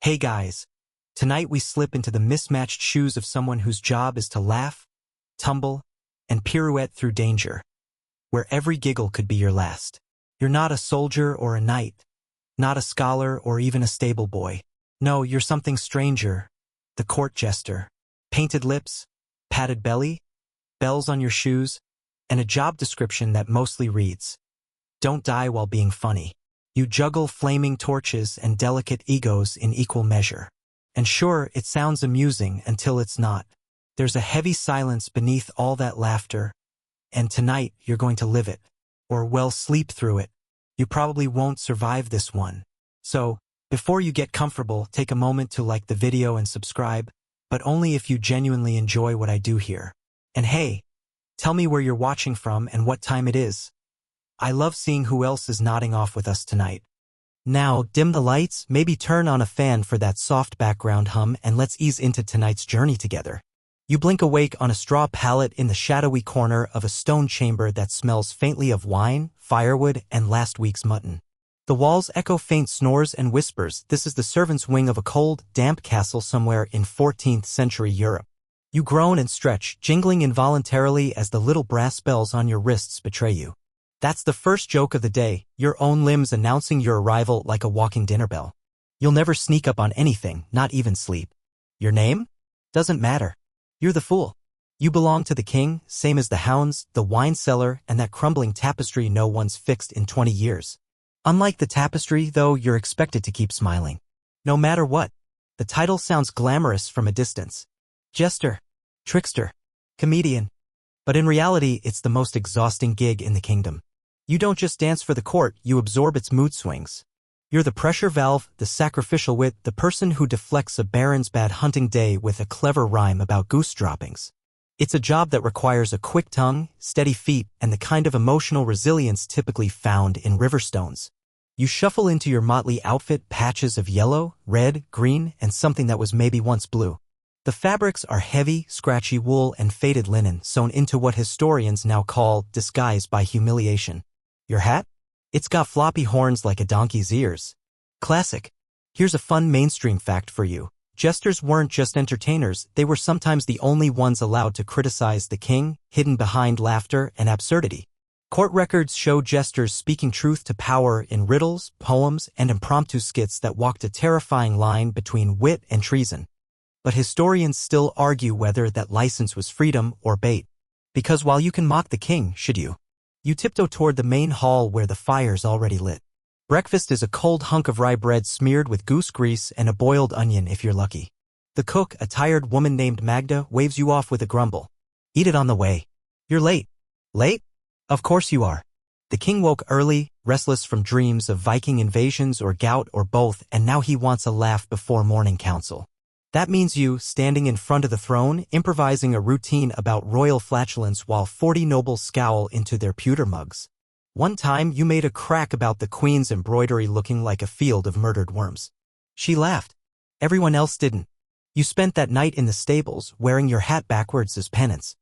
Hey guys, tonight we slip into the mismatched shoes of someone whose job is to laugh, tumble, and pirouette through danger, where every giggle could be your last. You're not a soldier or a knight, not a scholar or even a stable boy. No, you're something stranger, the court jester. Painted lips, padded belly, bells on your shoes, and a job description that mostly reads, "Don't die while being funny." You juggle flaming torches and delicate egos in equal measure. And sure, it sounds amusing until it's not. There's a heavy silence beneath all that laughter, and tonight you're going to live it. Or, well, sleep through it. You probably won't survive this one. So, before you get comfortable, take a moment to like the video and subscribe, but only if you genuinely enjoy what I do here. And hey, tell me where you're watching from and what time it is. I love seeing who else is nodding off with us tonight. Now, dim the lights, maybe turn on a fan for that soft background hum, and let's ease into tonight's journey together. You blink awake on a straw pallet in the shadowy corner of a stone chamber that smells faintly of wine, firewood, and last week's mutton. The walls echo faint snores and whispers. This is the servants' wing of a cold, damp castle somewhere in 14th century Europe. You groan and stretch, jingling involuntarily as the little brass bells on your wrists betray you. That's the first joke of the day, your own limbs announcing your arrival like a walking dinner bell. You'll never sneak up on anything, not even sleep. Your name? Doesn't matter. You're the fool. You belong to the king, same as the hounds, the wine cellar, and that crumbling tapestry no one's fixed in 20 years. Unlike the tapestry, though, you're expected to keep smiling. No matter what. The title sounds glamorous from a distance. Jester, trickster, comedian. But in reality, it's the most exhausting gig in the kingdom. You don't just dance for the court, you absorb its mood swings. You're the pressure valve, the sacrificial wit, the person who deflects a baron's bad hunting day with a clever rhyme about goose droppings. It's a job that requires a quick tongue, steady feet, and the kind of emotional resilience typically found in riverstones. You shuffle into your motley outfit, patches of yellow, red, green, and something that was maybe once blue. The fabrics are heavy, scratchy wool and faded linen sewn into what historians now call disguise by humiliation. Your hat? It's got floppy horns like a donkey's ears. Classic. Here's a fun mainstream fact for you. Jesters weren't just entertainers, they were sometimes the only ones allowed to criticize the king, hidden behind laughter and absurdity. Court records show jesters speaking truth to power in riddles, poems, and impromptu skits that walked a terrifying line between wit and treason. But historians still argue whether that license was freedom or bait. Because while you can mock the king, should you? You tiptoe toward the main hall where the fire's already lit. Breakfast is a cold hunk of rye bread smeared with goose grease and a boiled onion if you're lucky. The cook, a tired woman named Magda, waves you off with a grumble. Eat it on the way. You're late. Late? Of course you are. The king woke early, restless from dreams of Viking invasions or gout or both, and now he wants a laugh before morning council. That means you, standing in front of the throne, improvising a routine about royal flatulence while 40 nobles scowl into their pewter mugs. One time you made a crack about the queen's embroidery looking like a field of murdered worms. She laughed. Everyone else didn't. You spent that night in the stables, wearing your hat backwards as penance.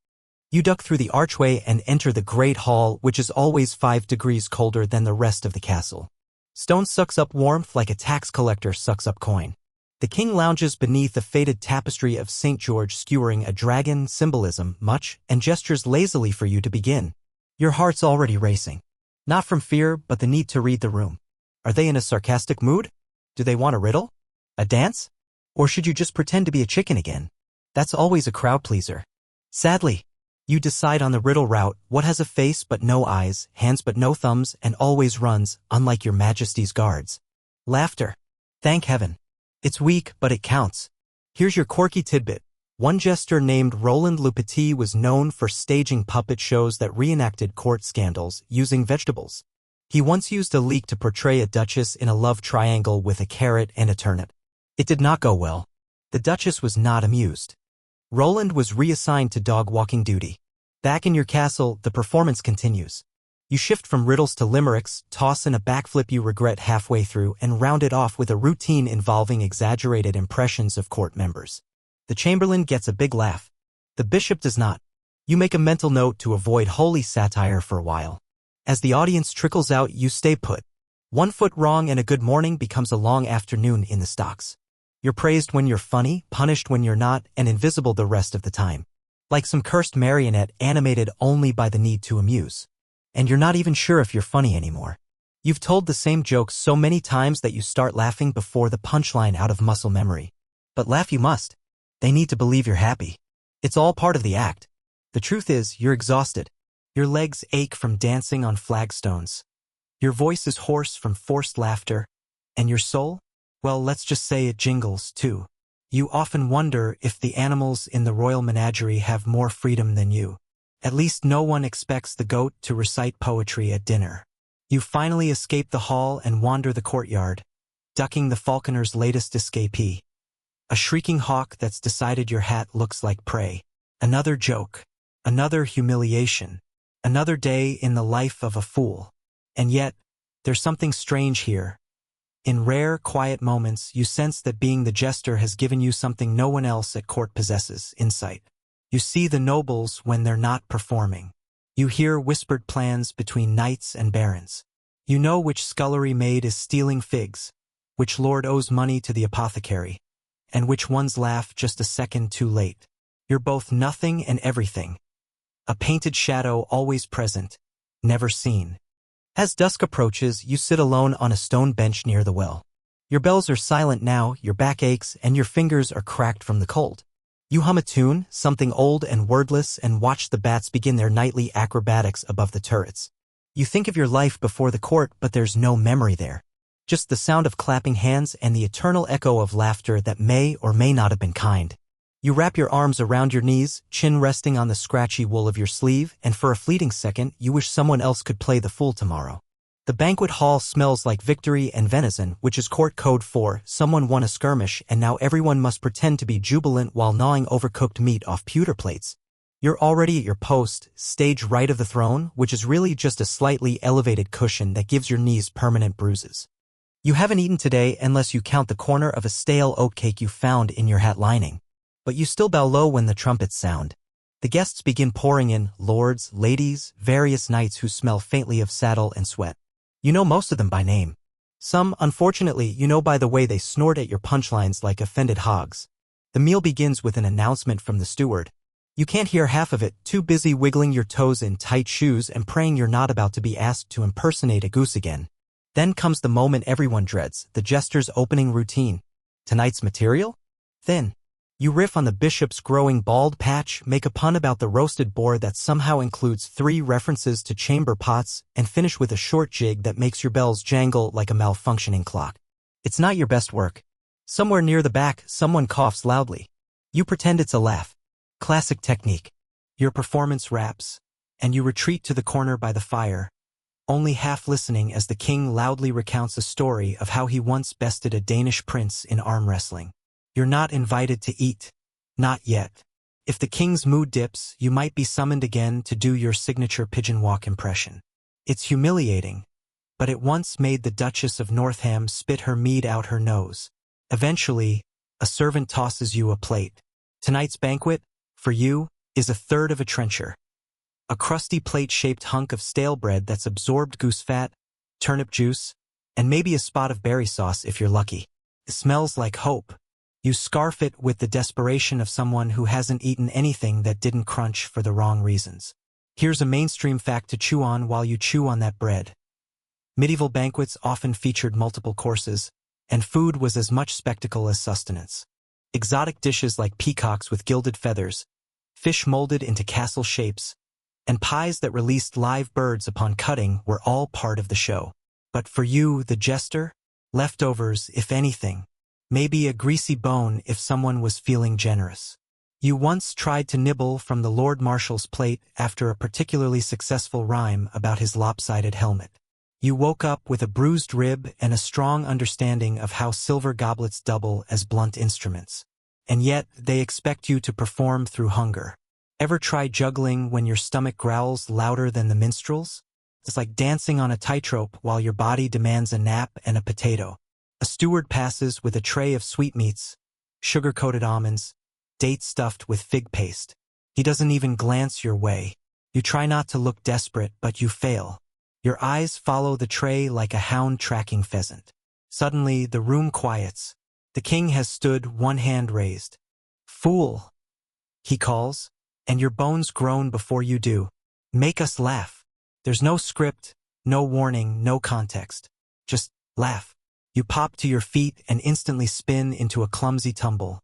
You duck through the archway and enter the great hall, which is always 5 degrees colder than the rest of the castle. Stone sucks up warmth like a tax collector sucks up coin. The king lounges beneath a faded tapestry of St. George skewering a dragon symbolism much and gestures lazily for you to begin. Your heart's already racing. Not from fear, but the need to read the room. Are they in a sarcastic mood? Do they want a riddle? A dance? Or should you just pretend to be a chicken again? That's always a crowd pleaser. Sadly, you decide on the riddle route, what has a face but no eyes, hands but no thumbs, and always runs, unlike your majesty's guards. Laughter. Thank heaven. It's weak, but it counts. Here's your quirky tidbit. One jester named Roland Le Petit was known for staging puppet shows that reenacted court scandals using vegetables. He once used a leek to portray a duchess in a love triangle with a carrot and a turnip. It did not go well. The duchess was not amused. Roland was reassigned to dog-walking duty. Back in your castle, the performance continues. You shift from riddles to limericks, toss in a backflip you regret halfway through, and round it off with a routine involving exaggerated impressions of court members. The chamberlain gets a big laugh. The bishop does not. You make a mental note to avoid holy satire for a while. As the audience trickles out, you stay put. 1 foot wrong and a good morning becomes a long afternoon in the stocks. You're praised when you're funny, punished when you're not, and invisible the rest of the time. Like some cursed marionette animated only by the need to amuse. And you're not even sure if you're funny anymore. You've told the same jokes so many times that you start laughing before the punchline out of muscle memory. But laugh you must. They need to believe you're happy. It's all part of the act. The truth is, you're exhausted. Your legs ache from dancing on flagstones. Your voice is hoarse from forced laughter. And your soul? Well, let's just say it jingles, too. You often wonder if the animals in the royal menagerie have more freedom than you. At least no one expects the goat to recite poetry at dinner. You finally escape the hall and wander the courtyard, ducking the falconer's latest escapee. A shrieking hawk that's decided your hat looks like prey. Another joke. Another humiliation. Another day in the life of a fool. And yet, there's something strange here. In rare, quiet moments, you sense that being the jester has given you something no one else at court possesses: insight. You see the nobles when they're not performing. You hear whispered plans between knights and barons. You know which scullery maid is stealing figs, which lord owes money to the apothecary, and which ones laugh just a second too late. You're both nothing and everything. A painted shadow always present, never seen. As dusk approaches, you sit alone on a stone bench near the well. Your bells are silent now, your back aches, and your fingers are cracked from the cold. You hum a tune, something old and wordless, and watch the bats begin their nightly acrobatics above the turrets. You think of your life before the court, but there's no memory there. Just the sound of clapping hands and the eternal echo of laughter that may or may not have been kind. You wrap your arms around your knees, chin resting on the scratchy wool of your sleeve, and for a fleeting second, you wish someone else could play the fool tomorrow. The banquet hall smells like victory and venison, which is court code for someone won a skirmish and now everyone must pretend to be jubilant while gnawing overcooked meat off pewter plates. You're already at your post, stage right of the throne, which is really just a slightly elevated cushion that gives your knees permanent bruises. You haven't eaten today unless you count the corner of a stale oatcake you found in your hat lining. But you still bow low when the trumpets sound. The guests begin pouring in, lords, ladies, various knights who smell faintly of saddle and sweat. You know most of them by name. Some, unfortunately, you know by the way they snort at your punchlines like offended hogs. The meal begins with an announcement from the steward. You can't hear half of it, too busy wiggling your toes in tight shoes and praying you're not about to be asked to impersonate a goose again. Then comes the moment everyone dreads, the jester's opening routine. Tonight's material? Thin. You riff on the bishop's growing bald patch, make a pun about the roasted boar that somehow includes 3 references to chamber pots, and finish with a short jig that makes your bells jangle like a malfunctioning clock. It's not your best work. Somewhere near the back, someone coughs loudly. You pretend it's a laugh. Classic technique. Your performance wraps, and you retreat to the corner by the fire, only half listening as the king loudly recounts a story of how he once bested a Danish prince in arm wrestling. You're not invited to eat. Not yet. If the king's mood dips, you might be summoned again to do your signature pigeon walk impression. It's humiliating, but it once made the Duchess of Northam spit her mead out her nose. Eventually, a servant tosses you a plate. Tonight's banquet, for you, is a third of a trencher. A crusty plate-shaped hunk of stale bread that's absorbed goose fat, turnip juice, and maybe a spot of berry sauce if you're lucky. It smells like hope. You scarf it with the desperation of someone who hasn't eaten anything that didn't crunch for the wrong reasons. Here's a mainstream fact to chew on while you chew on that bread. Medieval banquets often featured multiple courses, and food was as much spectacle as sustenance. Exotic dishes like peacocks with gilded feathers, fish molded into castle shapes, and pies that released live birds upon cutting were all part of the show. But for you, the jester, leftovers, if anything. Maybe a greasy bone if someone was feeling generous. You once tried to nibble from the Lord Marshal's plate after a particularly successful rhyme about his lopsided helmet. You woke up with a bruised rib and a strong understanding of how silver goblets double as blunt instruments. And yet, they expect you to perform through hunger. Ever try juggling when your stomach growls louder than the minstrels? It's like dancing on a tightrope while your body demands a nap and a potato. A steward passes with a tray of sweetmeats, sugar-coated almonds, dates stuffed with fig paste. He doesn't even glance your way. You try not to look desperate, but you fail. Your eyes follow the tray like a hound tracking pheasant. Suddenly, the room quiets. The king has stood, one hand raised. Fool, he calls, and your bones groan before you do. Make us laugh. There's no script, no warning, no context. Just laugh. You pop to your feet and instantly spin into a clumsy tumble,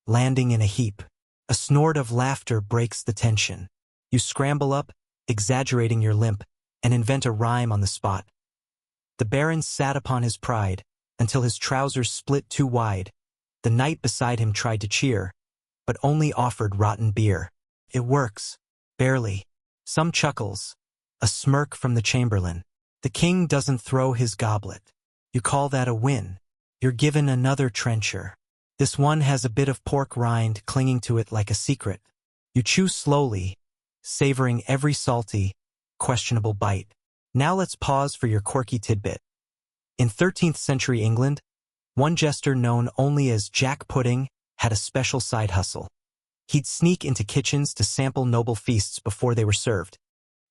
landing in a heap. A snort of laughter breaks the tension. You scramble up, exaggerating your limp, and invent a rhyme on the spot. The Baron sat upon his pride, until his trousers split too wide. The knight beside him tried to cheer, but only offered rotten beer. It works. Barely. Some chuckles. A smirk from the chamberlain. The king doesn't throw his goblet. You call that a win. You're given another trencher. This one has a bit of pork rind clinging to it like a secret. You chew slowly, savoring every salty, questionable bite. Now let's pause for your quirky tidbit. In 13th century England, one jester known only as Jack Pudding had a special side hustle. He'd sneak into kitchens to sample noble feasts before they were served.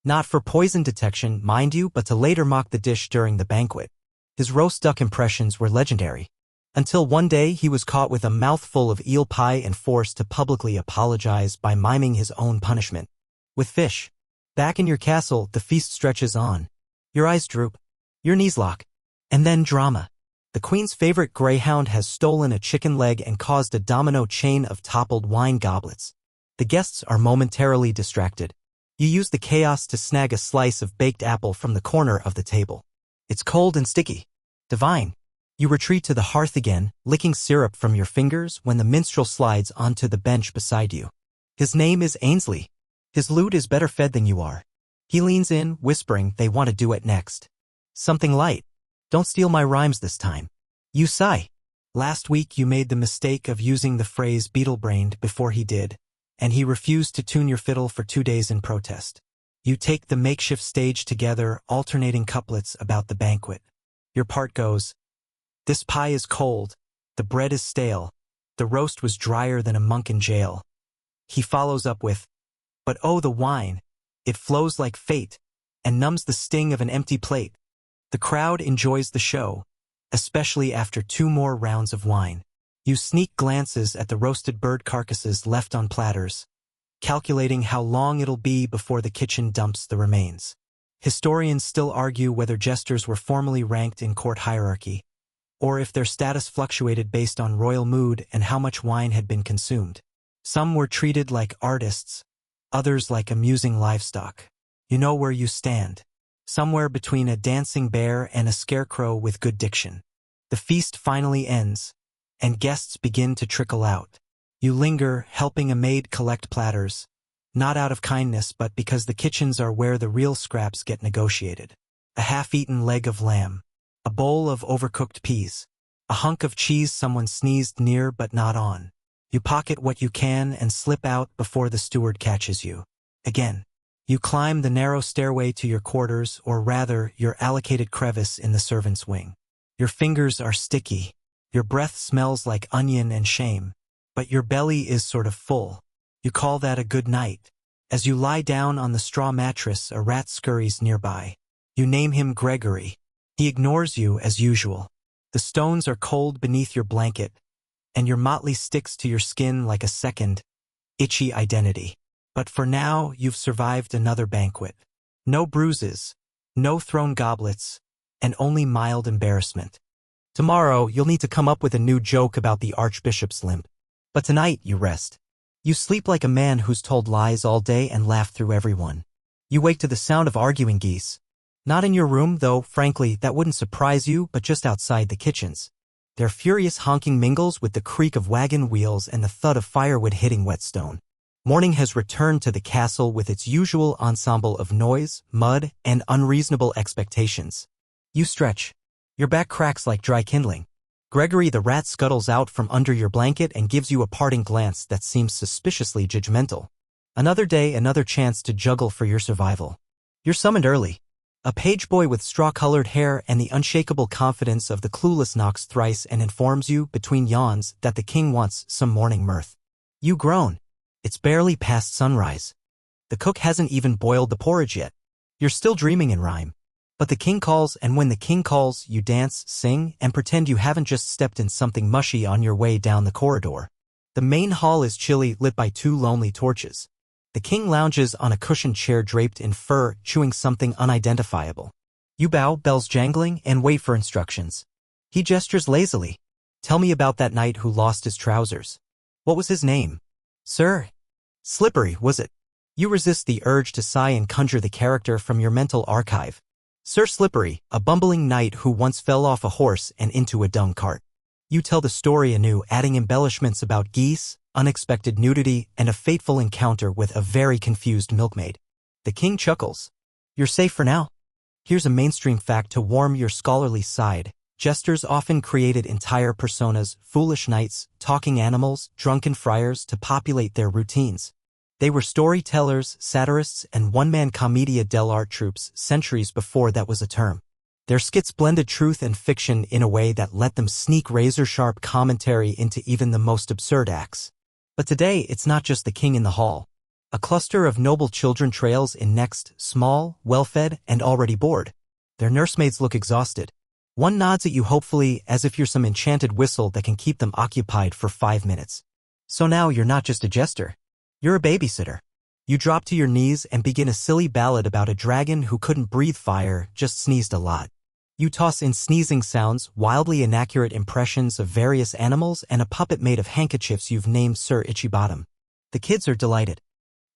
Not for poison detection, mind you, but to later mock the dish during the banquet. His roast duck impressions were legendary. Until one day he was caught with a mouthful of eel pie and forced to publicly apologize by miming his own punishment. With fish. Back in your castle, the feast stretches on. Your eyes droop. Your knees lock. And then drama. The queen's favorite greyhound has stolen a chicken leg and caused a domino chain of toppled wine goblets. The guests are momentarily distracted. You use the chaos to snag a slice of baked apple from the corner of the table. It's cold and sticky. Divine. You retreat to the hearth again, licking syrup from your fingers when the minstrel slides onto the bench beside you. His name is Ainsley. His lute is better fed than you are. He leans in, whispering they want to do it next. Something light. Don't steal my rhymes this time. You sigh. Last week you made the mistake of using the phrase beetle-brained before he did, and he refused to tune your fiddle for 2 days in protest. You take the makeshift stage together, alternating couplets about the banquet. Your part goes, "This pie is cold, the bread is stale, the roast was drier than a monk in jail." He follows up with, "But oh, the wine, it flows like fate, and numbs the sting of an empty plate." The crowd enjoys the show, especially after 2 more rounds of wine. You sneak glances at the roasted bird carcasses left on platters, calculating how long it'll be before the kitchen dumps the remains. Historians still argue whether jesters were formally ranked in court hierarchy, or if their status fluctuated based on royal mood and how much wine had been consumed. Some were treated like artists, others like amusing livestock. You know where you stand. Somewhere between a dancing bear and a scarecrow with good diction. The feast finally ends, and guests begin to trickle out. You linger, helping a maid collect platters, not out of kindness but because the kitchens are where the real scraps get negotiated. A half-eaten leg of lamb, a bowl of overcooked peas, a hunk of cheese someone sneezed near but not on. You pocket what you can and slip out before the steward catches you. Again. You climb the narrow stairway to your quarters, or rather, your allocated crevice in the servants' wing. Your fingers are sticky. Your breath smells like onion and shame. But your belly is sort of full. You call that a good night. As you lie down on the straw mattress, a rat scurries nearby. You name him Gregory. He ignores you as usual. The stones are cold beneath your blanket, and your motley sticks to your skin like a second, itchy identity. But for now, you've survived another banquet. No bruises, no thrown goblets, and only mild embarrassment. Tomorrow, you'll need to come up with a new joke about the archbishop's limp. But tonight, you rest. You sleep like a man who's told lies all day and laughed through everyone. You wake to the sound of arguing geese. Not in your room, though, frankly, that wouldn't surprise you, but just outside the kitchens. Their furious honking mingles with the creak of wagon wheels and the thud of firewood hitting whetstone. Morning has returned to the castle with its usual ensemble of noise, mud, and unreasonable expectations. You stretch. Your back cracks like dry kindling. Gregory the rat scuttles out from under your blanket and gives you a parting glance that seems suspiciously judgmental. Another day, another chance to juggle for your survival. You're summoned early. A page boy with straw-colored hair and the unshakable confidence of the clueless knocks thrice and informs you, between yawns, that the king wants some morning mirth. You groan. It's barely past sunrise. The cook hasn't even boiled the porridge yet. You're still dreaming in rhyme. But the king calls, and when the king calls, you dance, sing, and pretend you haven't just stepped in something mushy on your way down the corridor. The main hall is chilly, lit by 2 lonely torches. The king lounges on a cushioned chair draped in fur, chewing something unidentifiable. You bow, bells jangling, and wait for instructions. He gestures lazily. Tell me about that knight who lost his trousers. What was his name? Sir? Slippery, was it? You resist the urge to sigh and conjure the character from your mental archive. Sir Slippery, a bumbling knight who once fell off a horse and into a dung cart. You tell the story anew, adding embellishments about geese, unexpected nudity, and a fateful encounter with a very confused milkmaid. The king chuckles. You're safe for now. Here's a mainstream fact to warm your scholarly side. Jesters often created entire personas, foolish knights, talking animals, drunken friars to populate their routines. They were storytellers, satirists, and one-man commedia dell'arte troupes centuries before that was a term. Their skits blended truth and fiction in a way that let them sneak razor-sharp commentary into even the most absurd acts. But today, it's not just the king in the hall. A cluster of noble children trails in next, small, well-fed, and already bored. Their nursemaids look exhausted. One nods at you hopefully, as if you're some enchanted whistle that can keep them occupied for 5 minutes. So now you're not just a jester. You're a babysitter. You drop to your knees and begin a silly ballad about a dragon who couldn't breathe fire, just sneezed a lot. You toss in sneezing sounds, wildly inaccurate impressions of various animals, and a puppet made of handkerchiefs you've named Sir Itchy Bottom. The kids are delighted.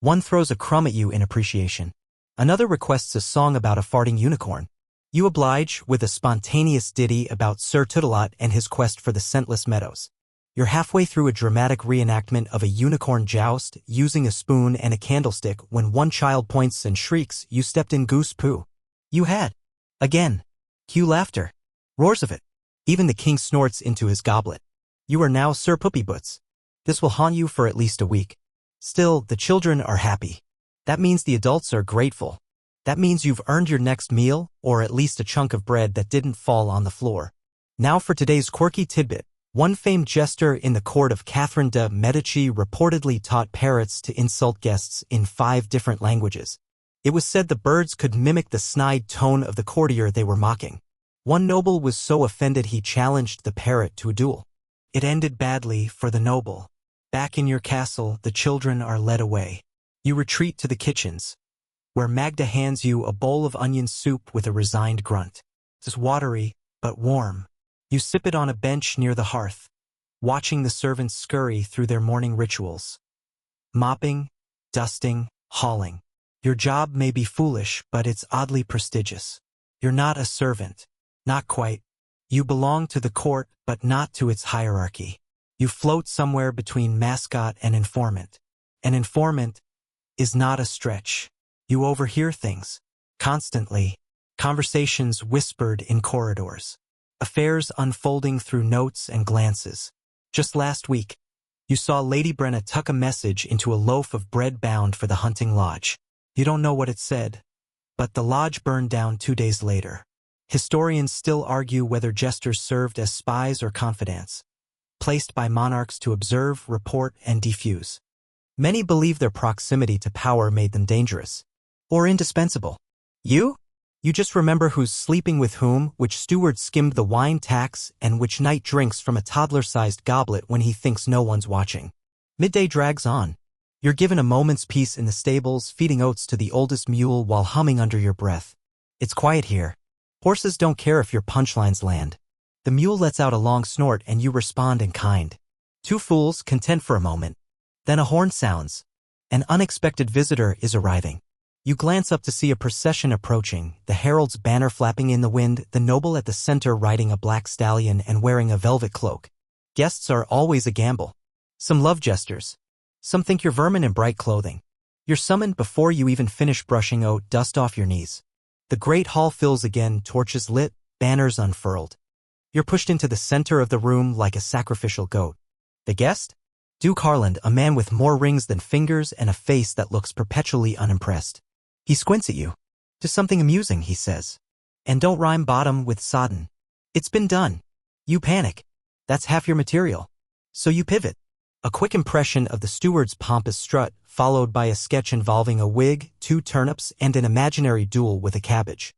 One throws a crumb at you in appreciation. Another requests a song about a farting unicorn. You oblige with a spontaneous ditty about Sir Tootalot and his quest for the scentless meadows. You're halfway through a dramatic reenactment of a unicorn joust using a spoon and a candlestick when one child points and shrieks, "You stepped in goose poo." You had. Again. Cue laughter. Roars of it. Even the king snorts into his goblet. You are now Sir Poopy Boots. This will haunt you for at least a week. Still, the children are happy. That means the adults are grateful. That means you've earned your next meal, or at least a chunk of bread that didn't fall on the floor. Now for today's quirky tidbit. One famed jester in the court of Catherine de' Medici reportedly taught parrots to insult guests in 5 different languages. It was said the birds could mimic the snide tone of the courtier they were mocking. One noble was so offended he challenged the parrot to a duel. It ended badly for the noble. Back in your castle, the children are led away. You retreat to the kitchens, where Magda hands you a bowl of onion soup with a resigned grunt. It's watery, but warm. You sip it on a bench near the hearth, watching the servants scurry through their morning rituals. Mopping, dusting, hauling. Your job may be foolish, but it's oddly prestigious. You're not a servant. Not quite. You belong to the court, but not to its hierarchy. You float somewhere between mascot and informant. An informant is not a stretch. You overhear things. Constantly. Conversations whispered in corridors. Affairs unfolding through notes and glances. Just last week, you saw Lady Brenna tuck a message into a loaf of bread bound for the hunting lodge. You don't know what it said, but the lodge burned down 2 days later. Historians still argue whether jesters served as spies or confidants, placed by monarchs to observe, report, and defuse. Many believe their proximity to power made them dangerous or indispensable. You just remember who's sleeping with whom, which steward skimmed the wine tax, and which knight drinks from a toddler-sized goblet when he thinks no one's watching. Midday drags on. You're given a moment's peace in the stables, feeding oats to the oldest mule while humming under your breath. It's quiet here. Horses don't care if your punchlines land. The mule lets out a long snort and you respond in kind. 2 fools, content for a moment. Then a horn sounds. An unexpected visitor is arriving. You glance up to see a procession approaching, the herald's banner flapping in the wind, the noble at the center riding a black stallion and wearing a velvet cloak. Guests are always a gamble. Some love jesters. Some think you're vermin in bright clothing. You're summoned before you even finish brushing dust off your knees. The great hall fills again, torches lit, banners unfurled. You're pushed into the center of the room like a sacrificial goat. The guest? Duke Harland, a man with more rings than fingers and a face that looks perpetually unimpressed. He squints at you. "Do something amusing," he says. "And don't rhyme bottom with sodden. It's been done." You panic. That's half your material. So you pivot. A quick impression of the steward's pompous strut, followed by a sketch involving a wig, 2 turnips, and an imaginary duel with a cabbage.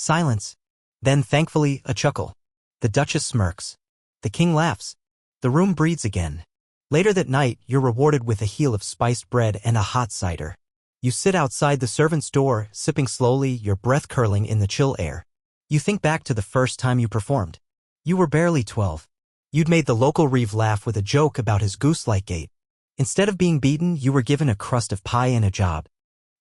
Silence. Then, thankfully, a chuckle. The Duchess smirks. The king laughs. The room breathes again. Later that night, you're rewarded with a heel of spiced bread and a hot cider. You sit outside the servant's door, sipping slowly, your breath curling in the chill air. You think back to the first time you performed. You were barely 12. You'd made the local reeve laugh with a joke about his goose-like gait. Instead of being beaten, you were given a crust of pie and a job.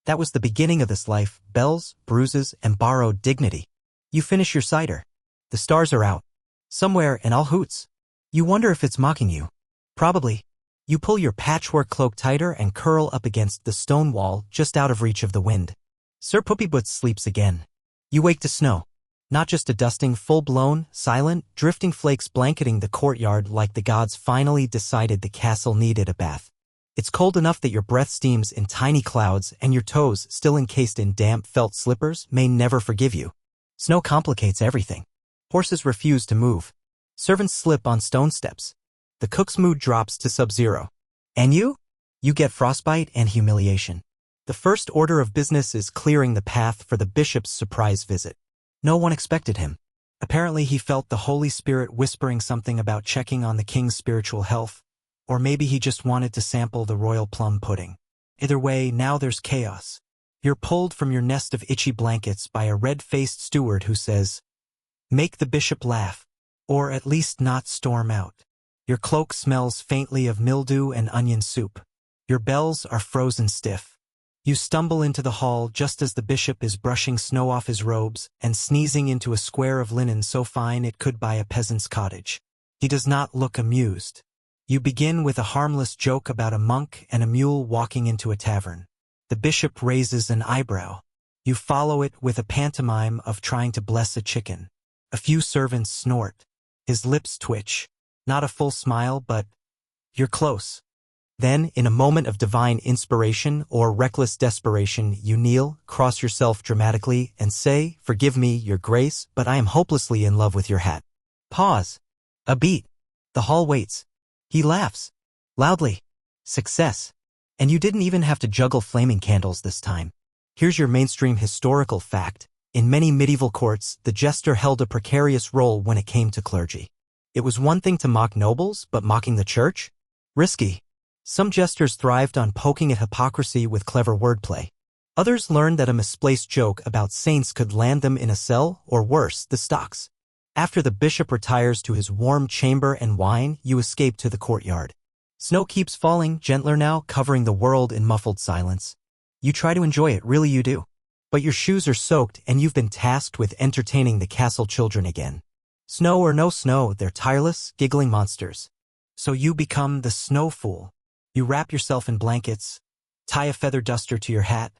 That was the beginning of this life, bells, bruises, and borrowed dignity. You finish your cider. The stars are out. Somewhere, and all hoots. You wonder if it's mocking you. Probably. You pull your patchwork cloak tighter and curl up against the stone wall just out of reach of the wind. Sir Puppyboots sleeps again. You wake to snow. Not just a dusting, full-blown, silent, drifting flakes blanketing the courtyard like the gods finally decided the castle needed a bath. It's cold enough that your breath steams in tiny clouds and your toes, still encased in damp felt slippers, may never forgive you. Snow complicates everything. Horses refuse to move. Servants slip on stone steps. The cook's mood drops to sub-zero. And you? You get frostbite and humiliation. The first order of business is clearing the path for the bishop's surprise visit. No one expected him. Apparently he felt the Holy Spirit whispering something about checking on the king's spiritual health, or maybe he just wanted to sample the royal plum pudding. Either way, now there's chaos. You're pulled from your nest of itchy blankets by a red-faced steward who says, "Make the bishop laugh, or at least not storm out." Your cloak smells faintly of mildew and onion soup. Your bells are frozen stiff. You stumble into the hall just as the bishop is brushing snow off his robes and sneezing into a square of linen so fine it could buy a peasant's cottage. He does not look amused. You begin with a harmless joke about a monk and a mule walking into a tavern. The bishop raises an eyebrow. You follow it with a pantomime of trying to bless a chicken. A few servants snort. His lips twitch. Not a full smile, but you're close. Then, in a moment of divine inspiration or reckless desperation, you kneel, cross yourself dramatically, and say, "Forgive me, your grace, but I am hopelessly in love with your hat." Pause. A beat. The hall waits. He laughs. Loudly. Success. And you didn't even have to juggle flaming candles this time. Here's your mainstream historical fact. In many medieval courts, the jester held a precarious role when it came to clergy. It was one thing to mock nobles, but mocking the church? Risky. Some jesters thrived on poking at hypocrisy with clever wordplay. Others learned that a misplaced joke about saints could land them in a cell, or worse, the stocks. After the bishop retires to his warm chamber and wine, you escape to the courtyard. Snow keeps falling, gentler now, covering the world in muffled silence. You try to enjoy it, really you do. But your shoes are soaked and you've been tasked with entertaining the castle children again. Snow or no snow, they're tireless, giggling monsters. So you become the snow fool. You wrap yourself in blankets, tie a feather duster to your hat,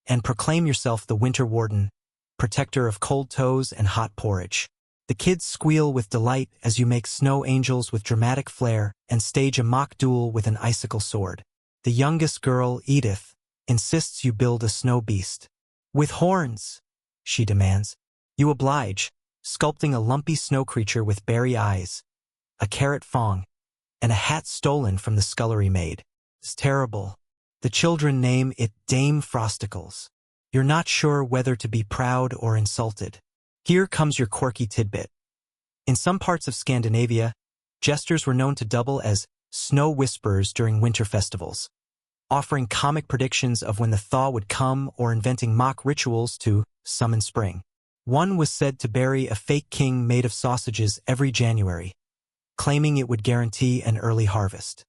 and proclaim yourself the winter warden, protector of cold toes and hot porridge. The kids squeal with delight as you make snow angels with dramatic flair and stage a mock duel with an icicle sword. The youngest girl, Edith, insists you build a snow beast. "With horns," she demands. You oblige, sculpting a lumpy snow creature with berry eyes, a carrot fong, and a hat stolen from the scullery maid. It's terrible. The children name it Dame Frosticles. You're not sure whether to be proud or insulted. Here comes your quirky tidbit. In some parts of Scandinavia, jesters were known to double as snow whisperers during winter festivals, offering comic predictions of when the thaw would come or inventing mock rituals to summon spring. One was said to bury a fake king made of sausages every January, claiming it would guarantee an early harvest.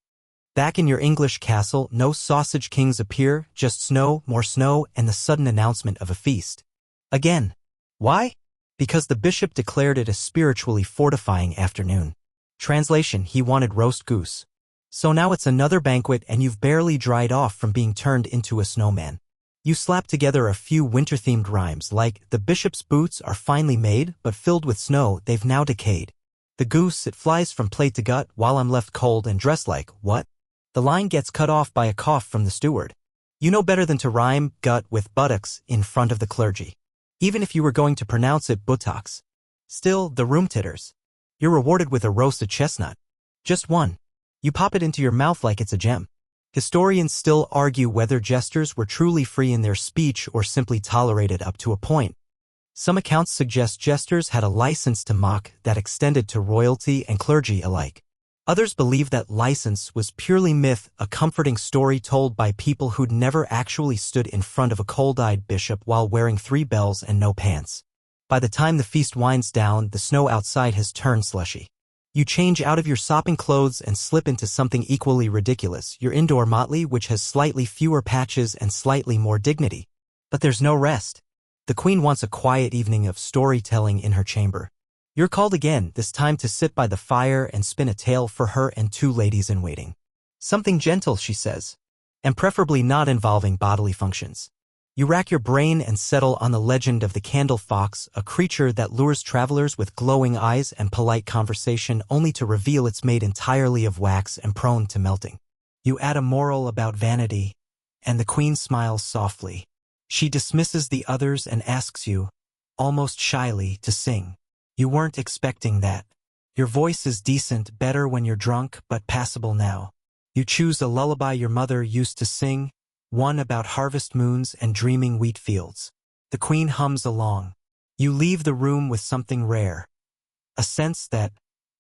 Back in your English castle, no sausage kings appear, just snow, more snow, and the sudden announcement of a feast. Again. Why? Because the bishop declared it a spiritually fortifying afternoon. Translation: he wanted roast goose. So now it's another banquet and you've barely dried off from being turned into a snowman. You slap together a few winter-themed rhymes like, "The bishop's boots are finely made, but filled with snow, they've now decayed. The goose, it flies from plate to gut, while I'm left cold and dressed like, what?" The line gets cut off by a cough from the steward. You know better than to rhyme gut with buttocks in front of the clergy, even if you were going to pronounce it buttocks. Still, the room titters. You're rewarded with a roasted chestnut. Just one. You pop it into your mouth like it's a gem. Historians still argue whether jesters were truly free in their speech or simply tolerated up to a point. Some accounts suggest jesters had a license to mock that extended to royalty and clergy alike. Others believe that license was purely myth, a comforting story told by people who'd never actually stood in front of a cold-eyed bishop while wearing 3 bells and no pants. By the time the feast winds down, the snow outside has turned slushy. You change out of your sopping clothes and slip into something equally ridiculous, your indoor motley, which has slightly fewer patches and slightly more dignity. But there's no rest. The queen wants a quiet evening of storytelling in her chamber. You're called again, this time to sit by the fire and spin a tale for her and 2 ladies-in-waiting. Something gentle, she says, and preferably not involving bodily functions. You rack your brain and settle on the legend of the candle fox, a creature that lures travelers with glowing eyes and polite conversation only to reveal it's made entirely of wax and prone to melting. You add a moral about vanity, and the queen smiles softly. She dismisses the others and asks you, almost shyly, to sing. You weren't expecting that. Your voice is decent, better when you're drunk, but passable now. You choose a lullaby your mother used to sing, one about harvest moons and dreaming wheat fields. The queen hums along. You leave the room with something rare. A sense that,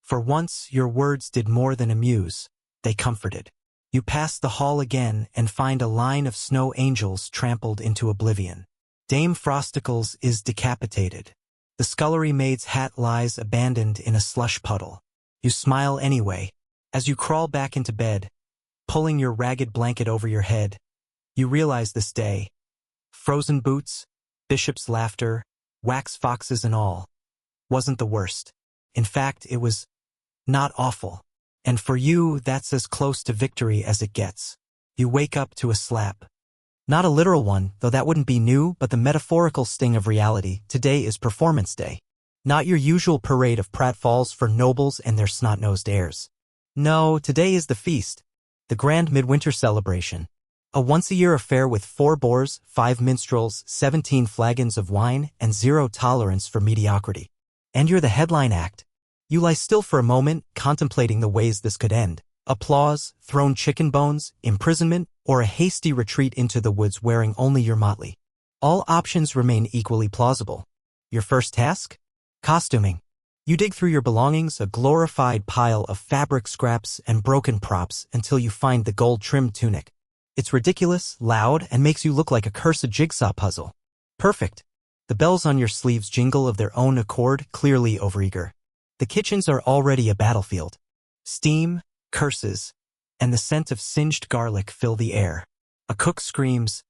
for once, your words did more than amuse, they comforted. You pass the hall again and find a line of snow angels trampled into oblivion. Dame Frosticles is decapitated. The scullery maid's hat lies abandoned in a slush puddle. You smile anyway. As you crawl back into bed, pulling your ragged blanket over your head, you realize this day. Frozen boots, bishop's laughter, wax foxes and all, wasn't the worst. In fact, it was not awful. And for you, that's as close to victory as it gets. You wake up to a slap. Not a literal one, though that wouldn't be new, but the metaphorical sting of reality. Today is performance day. Not your usual parade of pratfalls for nobles and their snot-nosed heirs. No, today is the feast. The grand midwinter celebration. A once-a-year affair with 4 boars, 5 minstrels, 17 flagons of wine, and 0 tolerance for mediocrity. And you're the headline act. You lie still for a moment, contemplating the ways this could end. Applause, thrown chicken bones, imprisonment, or a hasty retreat into the woods wearing only your motley. All options remain equally plausible. Your first task? Costuming. You dig through your belongings, a glorified pile of fabric scraps and broken props, until you find the gold-trimmed tunic. It's ridiculous, loud, and makes you look like a cursed jigsaw puzzle. Perfect. The bells on your sleeves jingle of their own accord, clearly overeager. The kitchens are already a battlefield. Steam, curses, and the scent of singed garlic fill the air. A cook screams,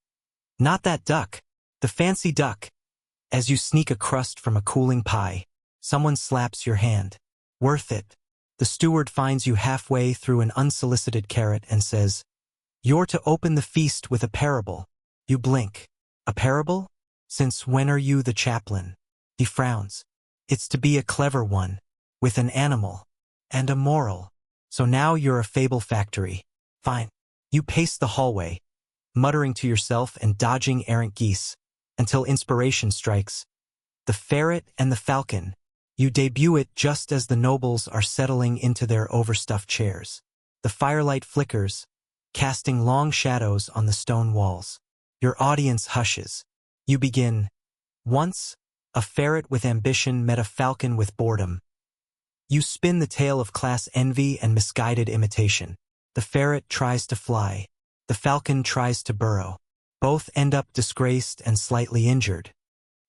"Not that duck, the fancy duck." As you sneak a crust from a cooling pie, someone slaps your hand. Worth it. The steward finds you halfway through an unsolicited carrot and says, "You're to open the feast with a parable." You blink. A parable? Since when are you the chaplain? He frowns. It's to be a clever one, with an animal, and a moral. So now you're a fable factory. Fine. You pace the hallway, muttering to yourself and dodging errant geese, until inspiration strikes. The ferret and the falcon. You debut it just as the nobles are settling into their overstuffed chairs. The firelight flickers, casting long shadows on the stone walls. Your audience hushes. You begin. Once, a ferret with ambition met a falcon with boredom. You spin the tale of class envy and misguided imitation. The ferret tries to fly. The falcon tries to burrow. Both end up disgraced and slightly injured.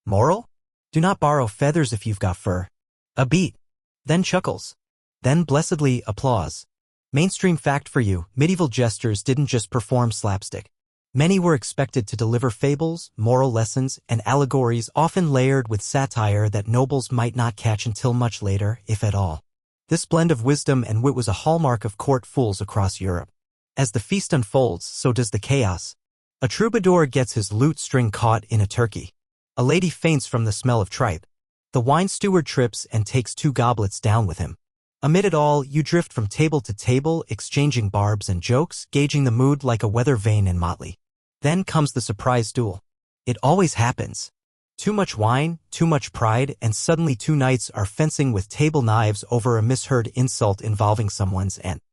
Moral? Do not borrow feathers if you've got fur. A beat. Then chuckles. Then blessedly applause. Mainstream fact for you, medieval jesters didn't just perform slapstick. Many were expected to deliver fables, moral lessons, and allegories often layered with satire that nobles might not catch until much later, if at all. This blend of wisdom and wit was a hallmark of court fools across Europe. As the feast unfolds, so does the chaos. A troubadour gets his lute string caught in a turkey. A lady faints from the smell of tripe. The wine steward trips and takes 2 goblets down with him. Amid it all, you drift from table to table, exchanging barbs and jokes, gauging the mood like a weather vane in motley. Then comes the surprise duel. It always happens. Too much wine, too much pride, and suddenly 2 knights are fencing with table knives over a misheard insult involving someone's aunt.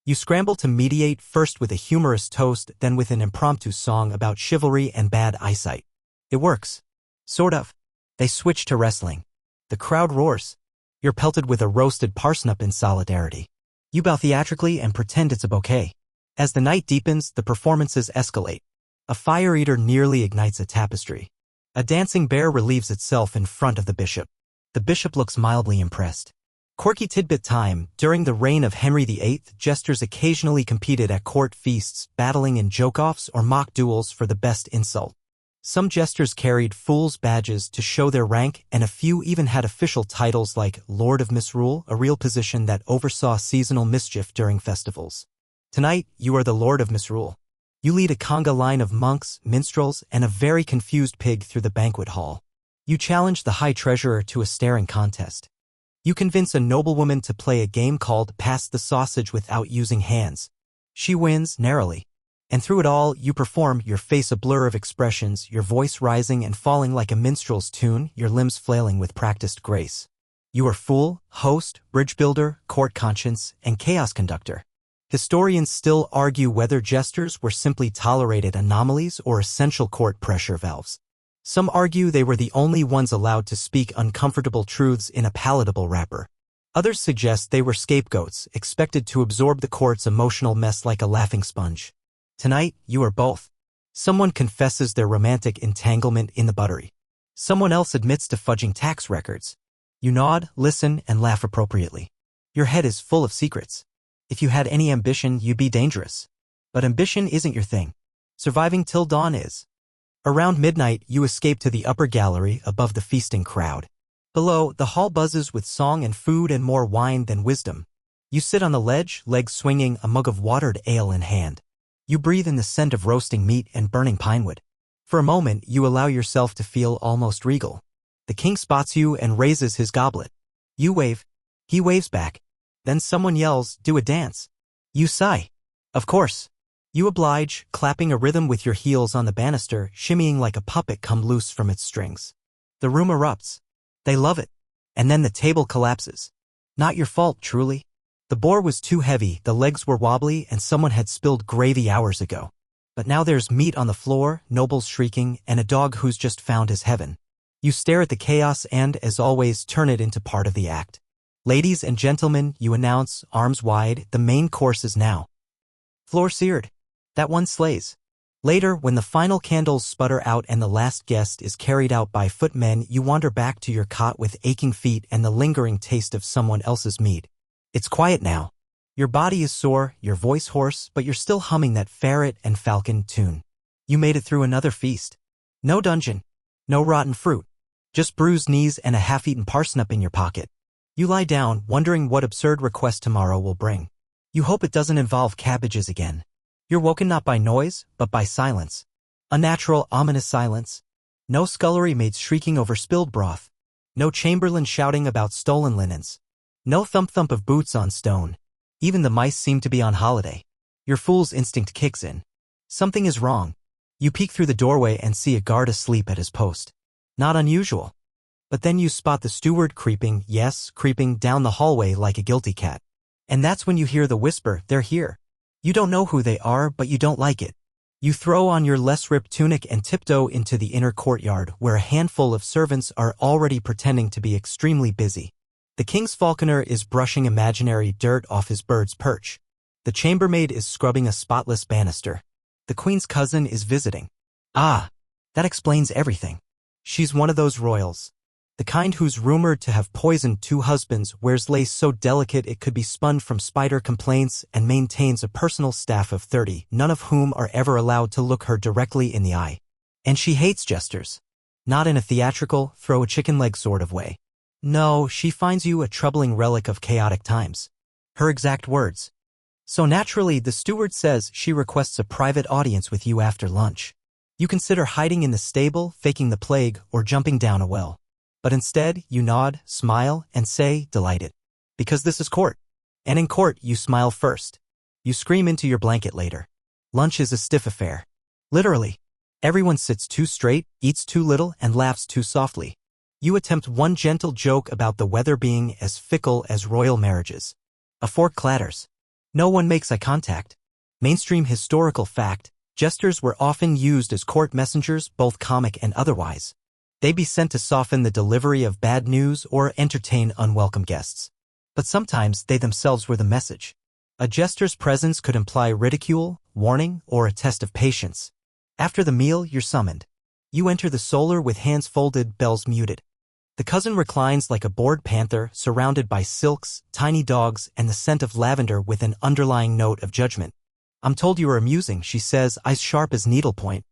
You scramble to mediate, first with a humorous toast, then with an impromptu song about chivalry and bad eyesight. It works. Sort of. They switch to wrestling. The crowd roars. You're pelted with a roasted parsnip in solidarity. You bow theatrically and pretend it's a bouquet. As the night deepens, the performances escalate. A fire eater nearly ignites a tapestry. A dancing bear relieves itself in front of the bishop. The bishop looks mildly impressed. Quirky tidbit time: during the reign of Henry VIII, jesters occasionally competed at court feasts, battling in joke-offs or mock duels for the best insult. Some jesters carried fools' badges to show their rank, and a few even had official titles like Lord of Misrule, a real position that oversaw seasonal mischief during festivals. Tonight, you are the Lord of Misrule. You lead a conga line of monks, minstrels, and a very confused pig through the banquet hall. You challenge the High Treasurer to a staring contest. You convince a noblewoman to play a game called Pass the Sausage without using hands. She wins, narrowly. And through it all, you perform, your face a blur of expressions, your voice rising and falling like a minstrel's tune, your limbs flailing with practiced grace. You are fool, host, bridge builder, court conscience, and chaos conductor. Historians still argue whether jesters were simply tolerated anomalies or essential court pressure valves. Some argue they were the only ones allowed to speak uncomfortable truths in a palatable wrapper. Others suggest they were scapegoats, expected to absorb the court's emotional mess like a laughing sponge. Tonight, you are both. Someone confesses their romantic entanglement in the buttery. Someone else admits to fudging tax records. You nod, listen, and laugh appropriately. Your head is full of secrets. If you had any ambition, you'd be dangerous. But ambition isn't your thing. Surviving till dawn is. Around midnight, you escape to the upper gallery above the feasting crowd. Below, the hall buzzes with song and food and more wine than wisdom. You sit on the ledge, legs swinging, a mug of watered ale in hand. You breathe in the scent of roasting meat and burning pinewood. For a moment, you allow yourself to feel almost regal. The king spots you and raises his goblet. You wave. He waves back. Then someone yells, "Do a dance." You sigh. Of course. You oblige, clapping a rhythm with your heels on the banister, shimmying like a puppet come loose from its strings. The room erupts. They love it. And then the table collapses. Not your fault, truly. The boar was too heavy, the legs were wobbly, and someone had spilled gravy hours ago. But now there's meat on the floor, nobles shrieking, and a dog who's just found his heaven. You stare at the chaos and, as always, turn it into part of the act. Ladies and gentlemen, you announce, arms wide, the main course is now. Floor seared. That one slays. Later, when the final candles sputter out and the last guest is carried out by footmen, you wander back to your cot with aching feet and the lingering taste of someone else's meat. It's quiet now. Your body is sore, your voice hoarse, but you're still humming that ferret and falcon tune. You made it through another feast. No dungeon. No rotten fruit. Just bruised knees and a half-eaten parsnip in your pocket. You lie down, wondering what absurd request tomorrow will bring. You hope it doesn't involve cabbages again. You're woken not by noise, but by silence. Unnatural, ominous silence. No scullery maids shrieking over spilled broth. No chamberlain shouting about stolen linens. No thump-thump of boots on stone. Even the mice seem to be on holiday. Your fool's instinct kicks in. Something is wrong. You peek through the doorway and see a guard asleep at his post. Not unusual. But then you spot the steward creeping, yes, creeping down the hallway like a guilty cat. And that's when you hear the whisper, "They're here." You don't know who they are, but you don't like it. You throw on your less ripped tunic and tiptoe into the inner courtyard, where a handful of servants are already pretending to be extremely busy. The king's falconer is brushing imaginary dirt off his bird's perch. The chambermaid is scrubbing a spotless banister. The queen's cousin is visiting. Ah, that explains everything. She's one of those royals. The kind who's rumored to have poisoned 2 husbands, wears lace so delicate it could be spun from spider complaints, and maintains a personal staff of 30, none of whom are ever allowed to look her directly in the eye. And she hates jesters. Not in a theatrical, throw a chicken leg sort of way. No, she finds you a troubling relic of chaotic times. Her exact words. So naturally, the steward says she requests a private audience with you after lunch. You consider hiding in the stable, faking the plague, or jumping down a well. But instead, you nod, smile, and say, delighted. Because this is court. And in court, you smile first. You scream into your blanket later. Lunch is a stiff affair. Literally. Everyone sits too straight, eats too little, and laughs too softly. You attempt one gentle joke about the weather being as fickle as royal marriages. A fork clatters. No one makes eye contact. Mainstream historical fact, jesters were often used as court messengers, both comic and otherwise. They be sent to soften the delivery of bad news or entertain unwelcome guests. But sometimes they themselves were the message. A jester's presence could imply ridicule, warning, or a test of patience. After the meal, you're summoned. You enter the solar with hands folded, bells muted. The cousin reclines like a bored panther, surrounded by silks, tiny dogs, and the scent of lavender with an underlying note of judgment. I'm told you are amusing, she says, eyes sharp as needlepoint.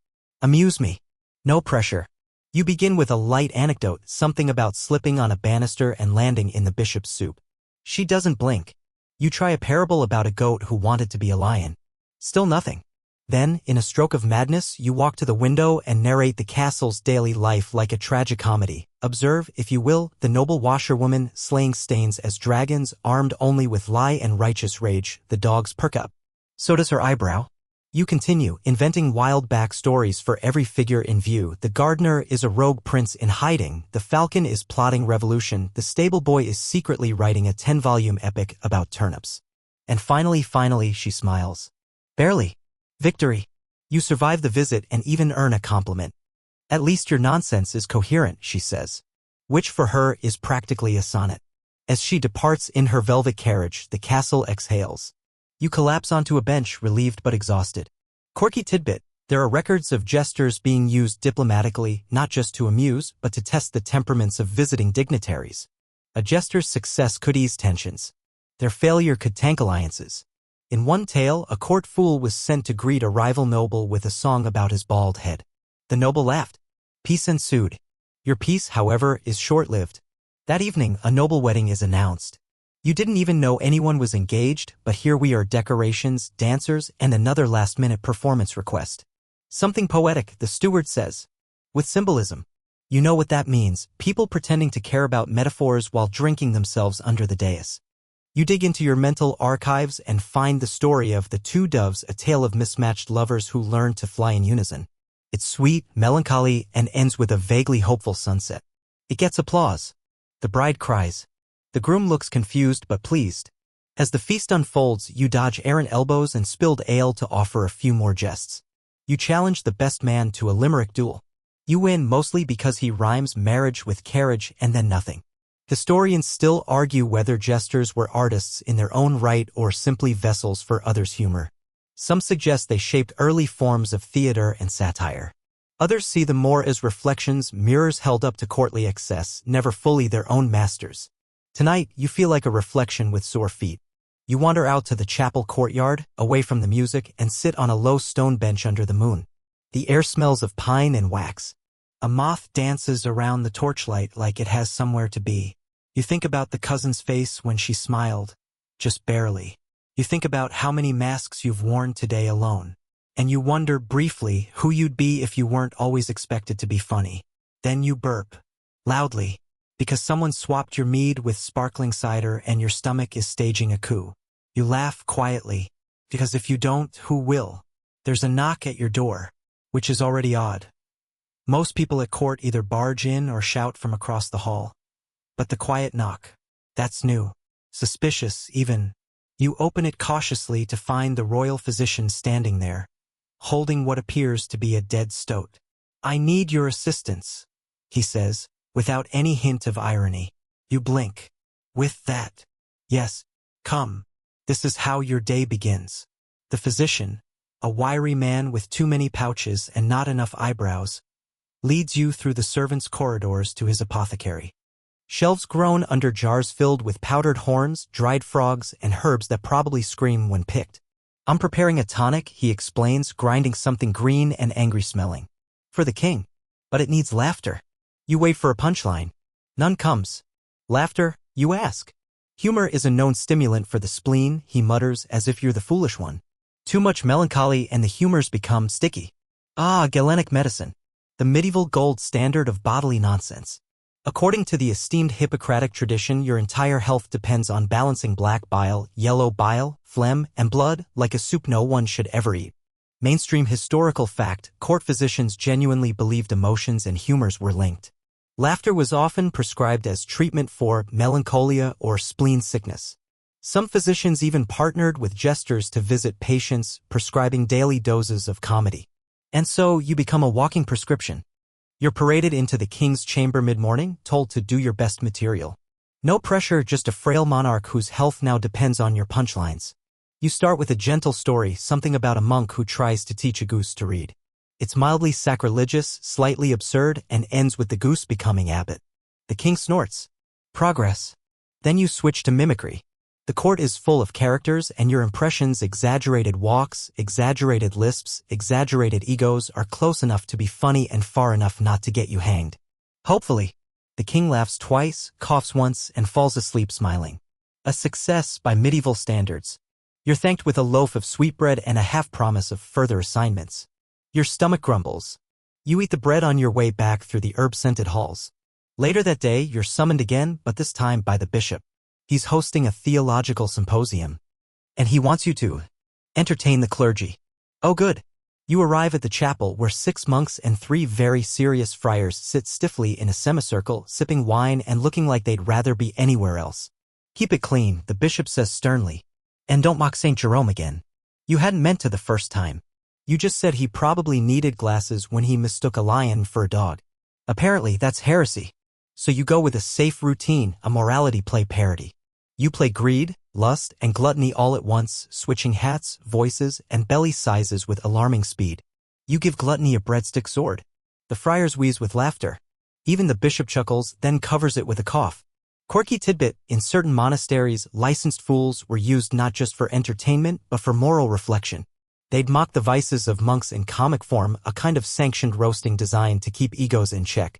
Amuse me. No pressure. You begin with a light anecdote, something about slipping on a banister and landing in the bishop's soup. She doesn't blink. You try a parable about a goat who wanted to be a lion. Still nothing. Then, in a stroke of madness, you walk to the window and narrate the castle's daily life like a tragicomedy. Observe, if you will, the noble washerwoman slaying stains as dragons, armed only with lie and righteous rage. The dogs perk up. So does her eyebrow. You continue, inventing wild backstories for every figure in view. The gardener is a rogue prince in hiding, the falcon is plotting revolution, the stable boy is secretly writing a 10-volume epic about turnips. And finally, she smiles. Barely. Victory. You survive the visit and even earn a compliment. At least your nonsense is coherent, she says. Which for her is practically a sonnet. As she departs in her velvet carriage, the castle exhales. You collapse onto a bench, relieved but exhausted. Quirky tidbit, there are records of jesters being used diplomatically, not just to amuse, but to test the temperaments of visiting dignitaries. A jester's success could ease tensions. Their failure could tank alliances. In one tale, a court fool was sent to greet a rival noble with a song about his bald head. The noble laughed. Peace ensued. Your peace, however, is short-lived. That evening, a noble wedding is announced. You didn't even know anyone was engaged, but here we are, decorations, dancers, and another last-minute performance request. Something poetic, the steward says. With symbolism. You know what that means, people pretending to care about metaphors while drinking themselves under the dais. You dig into your mental archives and find the story of the two doves, a tale of mismatched lovers who learn to fly in unison. It's sweet, melancholy, and ends with a vaguely hopeful sunset. It gets applause. The bride cries. The groom looks confused but pleased. As the feast unfolds, you dodge errant elbows and spilled ale to offer a few more jests. You challenge the best man to a limerick duel. You win mostly because he rhymes marriage with carriage and then nothing. Historians still argue whether jesters were artists in their own right or simply vessels for others' humor. Some suggest they shaped early forms of theater and satire. Others see them more as reflections, mirrors held up to courtly excess, never fully their own masters. Tonight, you feel like a reflection with sore feet. You wander out to the chapel courtyard, away from the music, and sit on a low stone bench under the moon. The air smells of pine and wax. A moth dances around the torchlight like it has somewhere to be. You think about the cousin's face when she smiled, just barely. You think about how many masks you've worn today alone. And you wonder briefly who you'd be if you weren't always expected to be funny. Then you burp. Loudly. Because someone swapped your mead with sparkling cider and your stomach is staging a coup. You laugh quietly. Because if you don't, who will? There's a knock at your door, which is already odd. Most people at court either barge in or shout from across the hall. But the quiet knock, that's new. Suspicious, even. You open it cautiously to find the royal physician standing there, holding what appears to be a dead stoat. I need your assistance, he says, without any hint of irony. You blink. With that. Yes, come. This is how your day begins. The physician, a wiry man with too many pouches and not enough eyebrows, leads you through the servants' corridors to his apothecary. Shelves groan under jars filled with powdered horns, dried frogs, and herbs that probably scream when picked. I'm preparing a tonic, he explains, grinding something green and angry-smelling. For the king. But it needs laughter. You wait for a punchline. None comes. Laughter, you ask. Humor is a known stimulant for the spleen, he mutters, as if you're the foolish one. Too much melancholy and the humors become sticky. Ah, Galenic medicine. The medieval gold standard of bodily nonsense. According to the esteemed Hippocratic tradition, your entire health depends on balancing black bile, yellow bile, phlegm, and blood like a soup no one should ever eat. Mainstream historical fact, court physicians genuinely believed emotions and humors were linked. Laughter was often prescribed as treatment for melancholia or spleen sickness. Some physicians even partnered with jesters to visit patients, prescribing daily doses of comedy. And so you become a walking prescription. You're paraded into the king's chamber mid-morning, told to do your best material. No pressure, just a frail monarch whose health now depends on your punchlines. You start with a gentle story, something about a monk who tries to teach a goose to read. It's mildly sacrilegious, slightly absurd, and ends with the goose becoming abbot. The king snorts. Progress. Then you switch to mimicry. The court is full of characters, and your impressions, exaggerated walks, exaggerated lisps, exaggerated egos, are close enough to be funny and far enough not to get you hanged. Hopefully. The king laughs twice, coughs once, and falls asleep smiling. A success by medieval standards. You're thanked with a loaf of sweetbread and a half-promise of further assignments. Your stomach grumbles. You eat the bread on your way back through the herb-scented halls. Later that day, you're summoned again, but this time by the bishop. He's hosting a theological symposium. And he wants you to entertain the clergy. Oh good. You arrive at the chapel where 6 monks and 3 very serious friars sit stiffly in a semicircle, sipping wine and looking like they'd rather be anywhere else. Keep it clean, the bishop says sternly. And don't mock St. Jerome again. You hadn't meant to the first time. You just said he probably needed glasses when he mistook a lion for a dog. Apparently that's heresy. So you go with a safe routine, a morality play parody. You play greed, lust, and gluttony all at once, switching hats, voices, and belly sizes with alarming speed. You give gluttony a breadstick sword. The friars wheeze with laughter. Even the bishop chuckles, then covers it with a cough. Quirky tidbit, in certain monasteries, licensed fools were used not just for entertainment, but for moral reflection. They'd mock the vices of monks in comic form, a kind of sanctioned roasting designed to keep egos in check.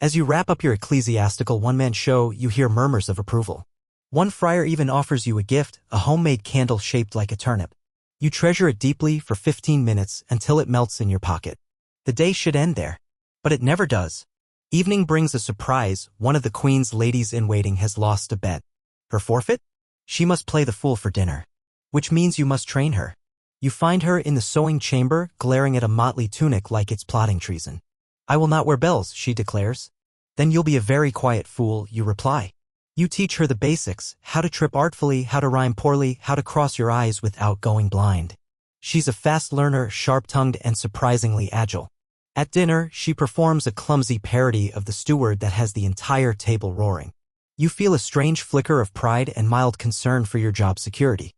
As you wrap up your ecclesiastical one-man show, you hear murmurs of approval. One friar even offers you a gift, a homemade candle shaped like a turnip. You treasure it deeply for 15 minutes until it melts in your pocket. The day should end there. But it never does. Evening brings a surprise. One of the queen's ladies-in-waiting has lost a bet. Her forfeit? She must play the fool for dinner. Which means you must train her. You find her in the sewing chamber, glaring at a motley tunic like it's plotting treason. I will not wear bells, she declares. Then you'll be a very quiet fool, you reply. You teach her the basics, how to trip artfully, how to rhyme poorly, how to cross your eyes without going blind. She's a fast learner, sharp-tongued, and surprisingly agile. At dinner, she performs a clumsy parody of the steward that has the entire table roaring. You feel a strange flicker of pride and mild concern for your job security.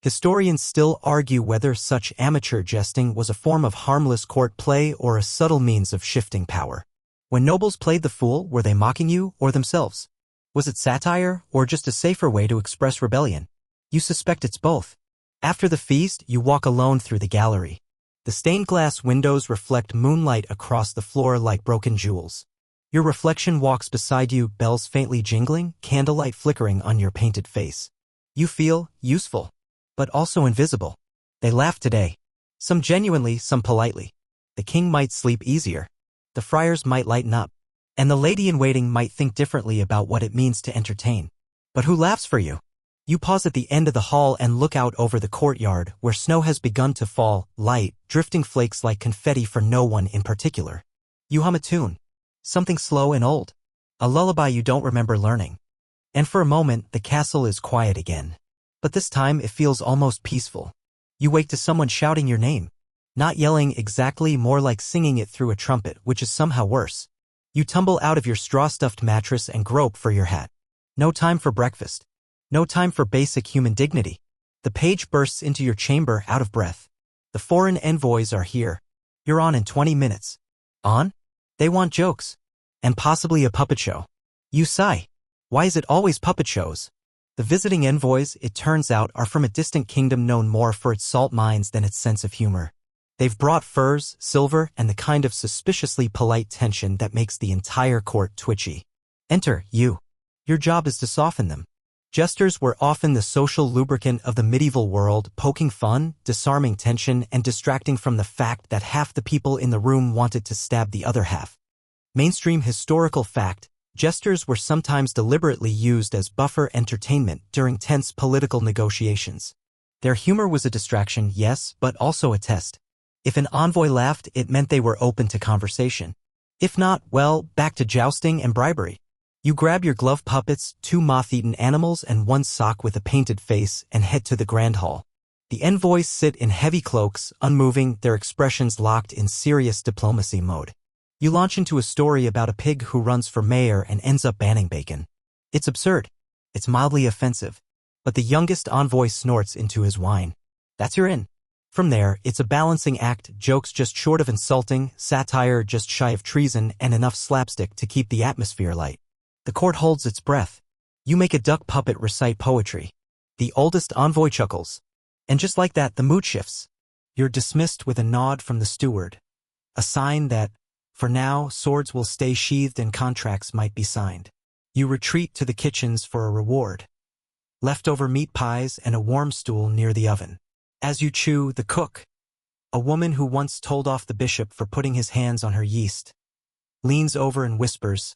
Historians still argue whether such amateur jesting was a form of harmless court play or a subtle means of shifting power. When nobles played the fool, were they mocking you or themselves? Was it satire, or just a safer way to express rebellion? You suspect it's both. After the feast, you walk alone through the gallery. The stained glass windows reflect moonlight across the floor like broken jewels. Your reflection walks beside you, bells faintly jingling, candlelight flickering on your painted face. You feel useful, but also invisible. They laugh today. Some genuinely, some politely. The king might sleep easier. The friars might lighten up. And the lady-in-waiting might think differently about what it means to entertain. But who laughs for you? You pause at the end of the hall and look out over the courtyard, where snow has begun to fall, light, drifting flakes like confetti for no one in particular. You hum a tune. Something slow and old. A lullaby you don't remember learning. And for a moment, the castle is quiet again. But this time it feels almost peaceful. You wake to someone shouting your name. Not yelling exactly, more like singing it through a trumpet, which is somehow worse. You tumble out of your straw-stuffed mattress and grope for your hat. No time for breakfast. No time for basic human dignity. The page bursts into your chamber out of breath. The foreign envoys are here. You're on in 20 minutes. On? They want jokes. And possibly a puppet show. You sigh. Why is it always puppet shows? The visiting envoys, it turns out, are from a distant kingdom known more for its salt mines than its sense of humor. They've brought furs, silver, and the kind of suspiciously polite tension that makes the entire court twitchy. Enter, you. Your job is to soften them. Jesters were often the social lubricant of the medieval world, poking fun, disarming tension, and distracting from the fact that half the people in the room wanted to stab the other half. Mainstream historical fact, jesters were sometimes deliberately used as buffer entertainment during tense political negotiations. Their humor was a distraction, yes, but also a test. If an envoy laughed, it meant they were open to conversation. If not, well, back to jousting and bribery. You grab your glove puppets, 2 moth-eaten animals and 1 sock with a painted face, and head to the grand hall. The envoys sit in heavy cloaks, unmoving, their expressions locked in serious diplomacy mode. You launch into a story about a pig who runs for mayor and ends up banning bacon. It's absurd. It's mildly offensive. But the youngest envoy snorts into his wine. That's your in. From there, it's a balancing act, jokes just short of insulting, satire just shy of treason, and enough slapstick to keep the atmosphere light. The court holds its breath. You make a duck puppet recite poetry. The oldest envoy chuckles. And just like that, the mood shifts. You're dismissed with a nod from the steward. A sign that, for now, swords will stay sheathed and contracts might be signed. You retreat to the kitchens for a reward. Leftover meat pies and a warm stool near the oven. As you chew, the cook, a woman who once told off the bishop for putting his hands on her yeast, leans over and whispers,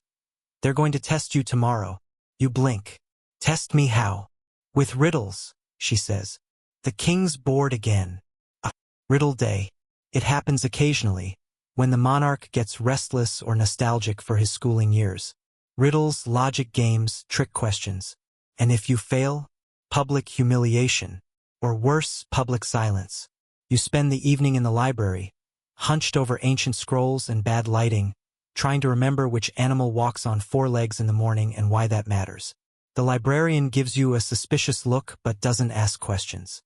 "They're going to test you tomorrow." You blink. "Test me how?" "With riddles," she says. "The king's bored again." A riddle day. It happens occasionally, when the monarch gets restless or nostalgic for his schooling years. Riddles, logic games, trick questions. And if you fail, public humiliation. Or worse, public silence. You spend the evening in the library, hunched over ancient scrolls and bad lighting, trying to remember which animal walks on 4 legs in the morning and why that matters. The librarian gives you a suspicious look but doesn't ask questions.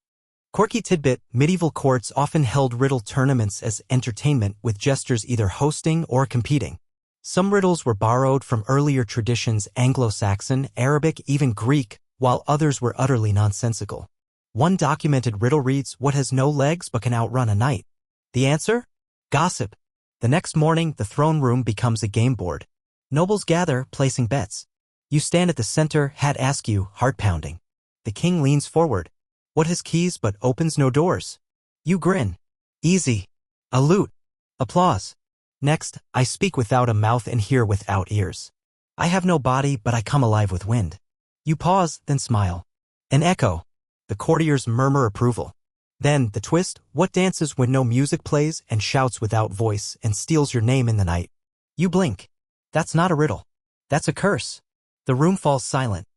Quirky tidbit: medieval courts often held riddle tournaments as entertainment, with jesters either hosting or competing. Some riddles were borrowed from earlier traditions, Anglo-Saxon, Arabic, even Greek, while others were utterly nonsensical. One documented riddle reads, "What has no legs but can outrun a knight?" The answer? Gossip. The next morning, the throne room becomes a game board. Nobles gather, placing bets. You stand at the center, hat askew, heart pounding. The king leans forward. What has keys but opens no doors? You grin. Easy. A lute. Applause. Next, I speak without a mouth and hear without ears. I have no body, but I come alive with wind. You pause, then smile. An echo. The courtiers murmur approval. Then, the twist: what dances when no music plays and shouts without voice and steals your name in the night? You blink. That's not a riddle. That's a curse. The room falls silent.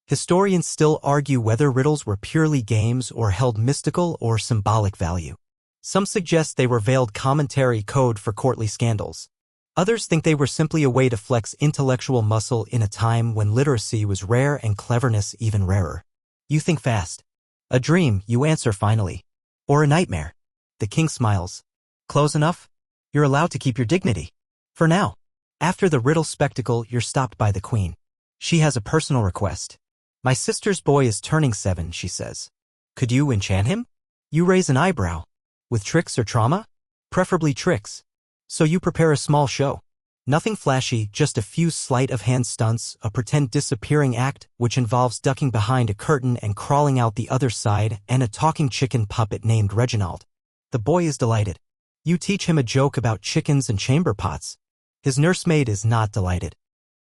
Historians still argue whether riddles were purely games or held mystical or symbolic value. Some suggest they were veiled commentary code for courtly scandals. Others think they were simply a way to flex intellectual muscle in a time when literacy was rare and cleverness even rarer. You think fast. A dream, you answer finally. Or a nightmare. The king smiles. Close enough? You're allowed to keep your dignity. For now. After the riddle spectacle, you're stopped by the queen. She has a personal request. My sister's boy is turning 7, she says. Could you enchant him? You raise an eyebrow. With tricks or trauma? Preferably tricks. So you prepare a small show. Nothing flashy, just a few sleight-of-hand stunts, a pretend disappearing act, which involves ducking behind a curtain and crawling out the other side, and a talking chicken puppet named Reginald. The boy is delighted. You teach him a joke about chickens and chamber pots. His nursemaid is not delighted.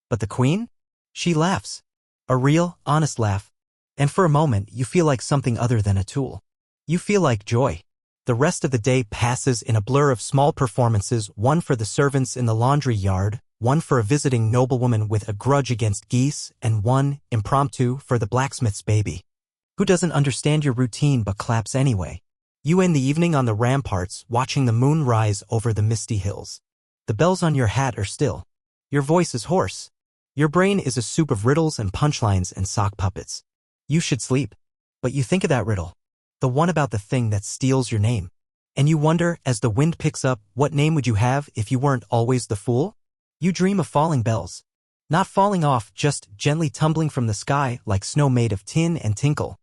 But the queen? She laughs. A real, honest laugh. And for a moment, you feel like something other than a tool. You feel like joy. The rest of the day passes in a blur of small performances, one for the servants in the laundry yard, one for a visiting noblewoman with a grudge against geese, and one, impromptu, for the blacksmith's baby. Who doesn't understand your routine but claps anyway? You end the evening on the ramparts, watching the moon rise over the misty hills. The bells on your hat are still. Your voice is hoarse. Your brain is a soup of riddles and punchlines and sock puppets. You should sleep. But you think of that riddle. The one about the thing that steals your name. And you wonder, as the wind picks up, what name would you have if you weren't always the fool? You dream of falling bells. Not falling off, just gently tumbling from the sky like snow made of tin and tinkle.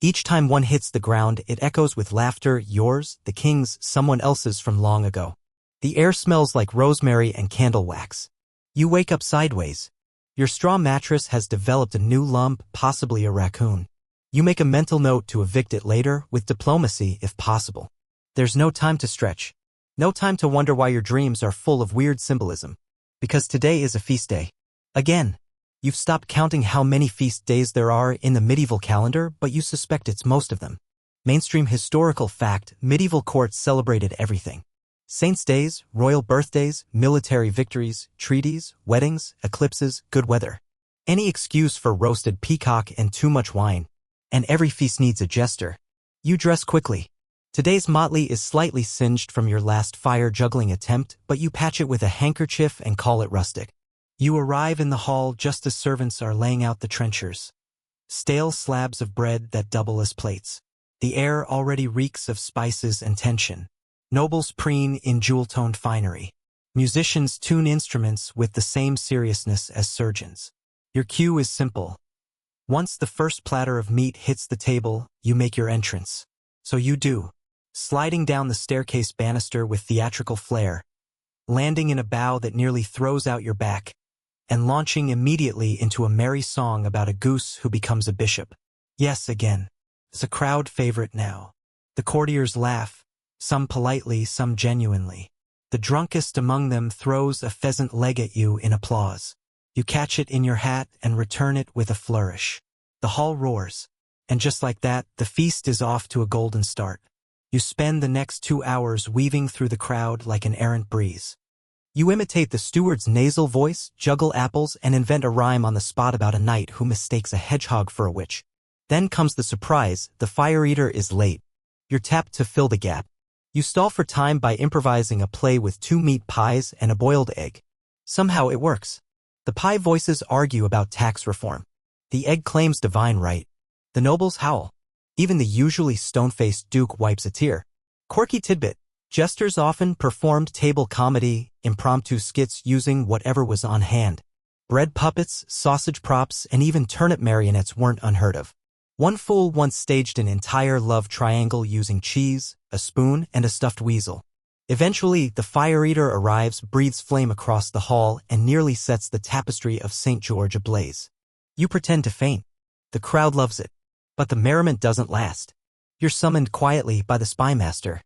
Each time one hits the ground, it echoes with laughter, yours, the king's, someone else's from long ago. The air smells like rosemary and candle wax. You wake up sideways. Your straw mattress has developed a new lump, possibly a raccoon. You make a mental note to evict it later, with diplomacy if possible. There's no time to stretch. No time to wonder why your dreams are full of weird symbolism. Because today is a feast day. Again. You've stopped counting how many feast days there are in the medieval calendar, but you suspect it's most of them. Mainstream historical fact: medieval courts celebrated everything. Saints' days, royal birthdays, military victories, treaties, weddings, eclipses, good weather. Any excuse for roasted peacock and too much wine. And every feast needs a jester. You dress quickly. Today's motley is slightly singed from your last fire juggling attempt, but you patch it with a handkerchief and call it rustic. You arrive in the hall just as servants are laying out the trenchers. Stale slabs of bread that double as plates. The air already reeks of spices and tension. Nobles preen in jewel-toned finery. Musicians tune instruments with the same seriousness as surgeons. Your cue is simple. Once the first platter of meat hits the table, you make your entrance. So you do. Sliding down the staircase banister with theatrical flair, landing in a bow that nearly throws out your back, and launching immediately into a merry song about a goose who becomes a bishop. Yes, again. It's a crowd favorite now. The courtiers laugh, some politely, some genuinely. The drunkest among them throws a pheasant leg at you in applause. You catch it in your hat and return it with a flourish. The hall roars. And just like that, the feast is off to a golden start. You spend the next 2 hours weaving through the crowd like an errant breeze. You imitate the steward's nasal voice, juggle apples, and invent a rhyme on the spot about a knight who mistakes a hedgehog for a witch. Then comes the surprise, the fire eater is late. You're tapped to fill the gap. You stall for time by improvising a play with 2 meat pies and a boiled egg. Somehow it works. The pie voices argue about tax reform. The egg claims divine right. The nobles howl. Even the usually stone-faced duke wipes a tear. Quirky tidbit. Jesters often performed table comedy, impromptu skits using whatever was on hand. Bread puppets, sausage props, and even turnip marionettes weren't unheard of. One fool once staged an entire love triangle using cheese, a spoon, and a stuffed weasel. Eventually, the fire eater arrives, breathes flame across the hall, and nearly sets the tapestry of St. George ablaze. You pretend to faint. The crowd loves it. But the merriment doesn't last. You're summoned quietly by the spymaster.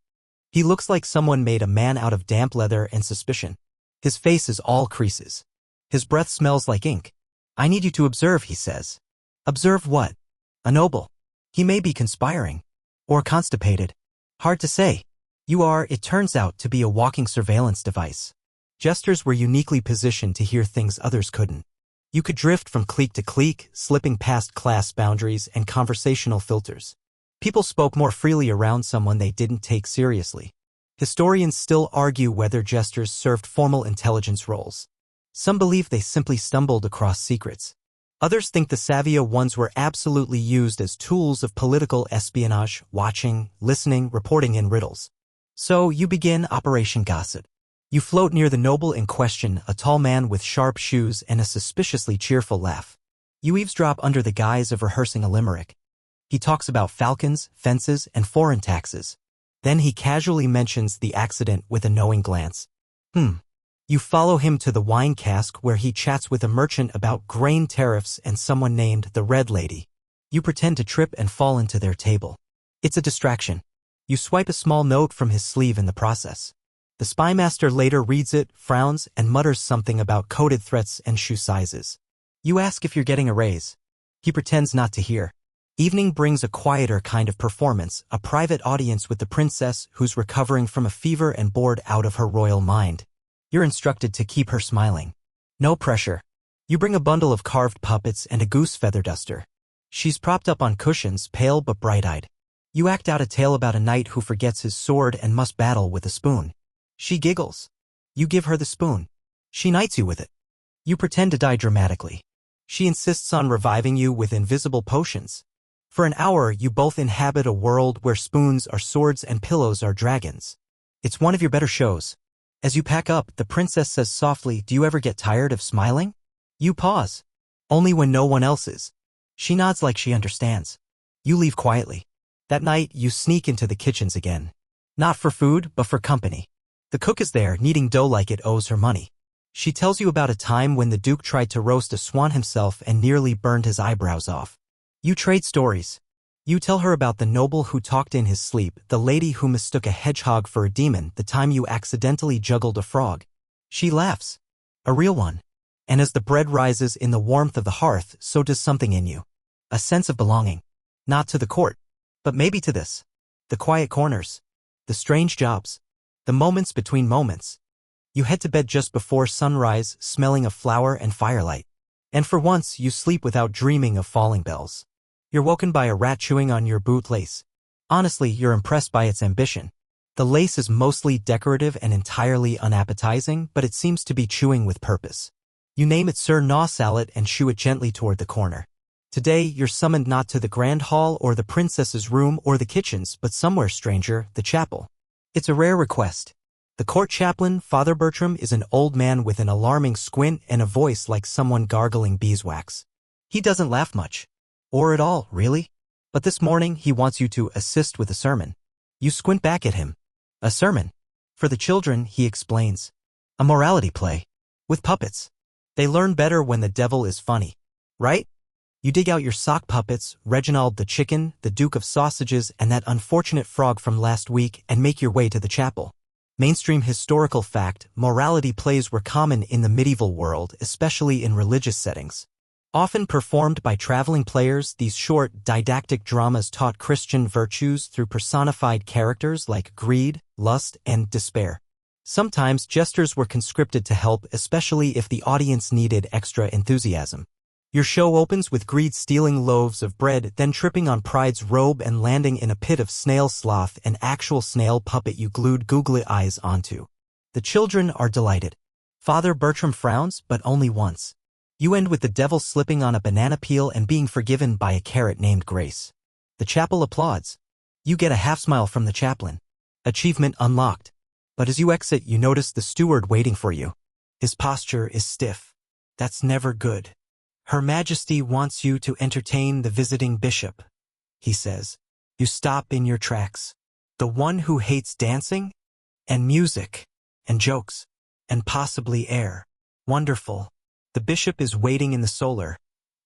He looks like someone made a man out of damp leather and suspicion. His face is all creases. His breath smells like ink. I need you to observe, he says. Observe what? A noble. He may be conspiring. Or constipated. Hard to say. You are, it turns out, to be a walking surveillance device. Jesters were uniquely positioned to hear things others couldn't. You could drift from clique to clique, slipping past class boundaries and conversational filters. People spoke more freely around someone they didn't take seriously. Historians still argue whether jesters served formal intelligence roles. Some believe they simply stumbled across secrets. Others think the savvier ones were absolutely used as tools of political espionage, watching, listening, reporting in riddles. So you begin Operation Gossip. You float near the noble in question, a tall man with sharp shoes and a suspiciously cheerful laugh. You eavesdrop under the guise of rehearsing a limerick. He talks about falcons, fences, and foreign taxes. Then he casually mentions the accident with a knowing glance. You follow him to the wine cask where he chats with a merchant about grain tariffs and someone named the Red Lady. You pretend to trip and fall into their table. It's a distraction. You swipe a small note from his sleeve in the process. The spymaster later reads it, frowns, and mutters something about coded threats and shoe sizes. You ask if you're getting a raise. He pretends not to hear. Evening brings a quieter kind of performance, a private audience with the princess who's recovering from a fever and bored out of her royal mind. You're instructed to keep her smiling. No pressure. You bring a bundle of carved puppets and a goose feather duster. She's propped up on cushions, pale but bright-eyed. You act out a tale about a knight who forgets his sword and must battle with a spoon. She giggles. You give her the spoon. She knights you with it. You pretend to die dramatically. She insists on reviving you with invisible potions. For an hour, you both inhabit a world where spoons are swords and pillows are dragons. It's one of your better shows. As you pack up, the princess says softly, "Do you ever get tired of smiling?" You pause. Only when no one else is. She nods like she understands. You leave quietly. That night, you sneak into the kitchens again. Not for food, but for company. The cook is there, kneading dough like it owes her money. She tells you about a time when the Duke tried to roast a swan himself and nearly burned his eyebrows off. You trade stories. You tell her about the noble who talked in his sleep, the lady who mistook a hedgehog for a demon, the time you accidentally juggled a frog. She laughs. A real one. And as the bread rises in the warmth of the hearth, so does something in you. A sense of belonging. Not to the court, but maybe to this. The quiet corners. The strange jobs. The moments between moments. You head to bed just before sunrise, smelling of flour and firelight. And for once, you sleep without dreaming of falling bells. You're woken by a rat chewing on your bootlace. Honestly, you're impressed by its ambition. The lace is mostly decorative and entirely unappetizing, but it seems to be chewing with purpose. You name it Sir Gnaw Salad and shoo it gently toward the corner. Today, you're summoned not to the grand hall or the princess's room or the kitchens, but somewhere, stranger, the chapel. It's a rare request. The court chaplain, Father Bertram, is an old man with an alarming squint and a voice like someone gargling beeswax. He doesn't laugh much. Or at all, really. But this morning, he wants you to assist with a sermon. You squint back at him. A sermon? For the children, he explains. A morality play. With puppets. They learn better when the devil is funny. Right? You dig out your sock puppets, Reginald the chicken, the Duke of Sausages, and that unfortunate frog from last week, and make your way to the chapel. Mainstream historical fact, morality plays were common in the medieval world, especially in religious settings. Often performed by traveling players, these short, didactic dramas taught Christian virtues through personified characters like greed, lust, and despair. Sometimes jesters were conscripted to help, especially if the audience needed extra enthusiasm. Your show opens with greed stealing loaves of bread, then tripping on pride's robe and landing in a pit of snail sloth, an actual snail puppet you glued googly eyes onto. The children are delighted. Father Bertram frowns, but only once. You end with the devil slipping on a banana peel and being forgiven by a carrot named Grace. The chapel applauds. You get a half-smile from the chaplain. Achievement unlocked. But as you exit, you notice the steward waiting for you. His posture is stiff. That's never good. Her Majesty wants you to entertain the visiting bishop, he says. You stop in your tracks. The one who hates dancing? And music. And jokes. And possibly air. Wonderful. The bishop is waiting in the solar,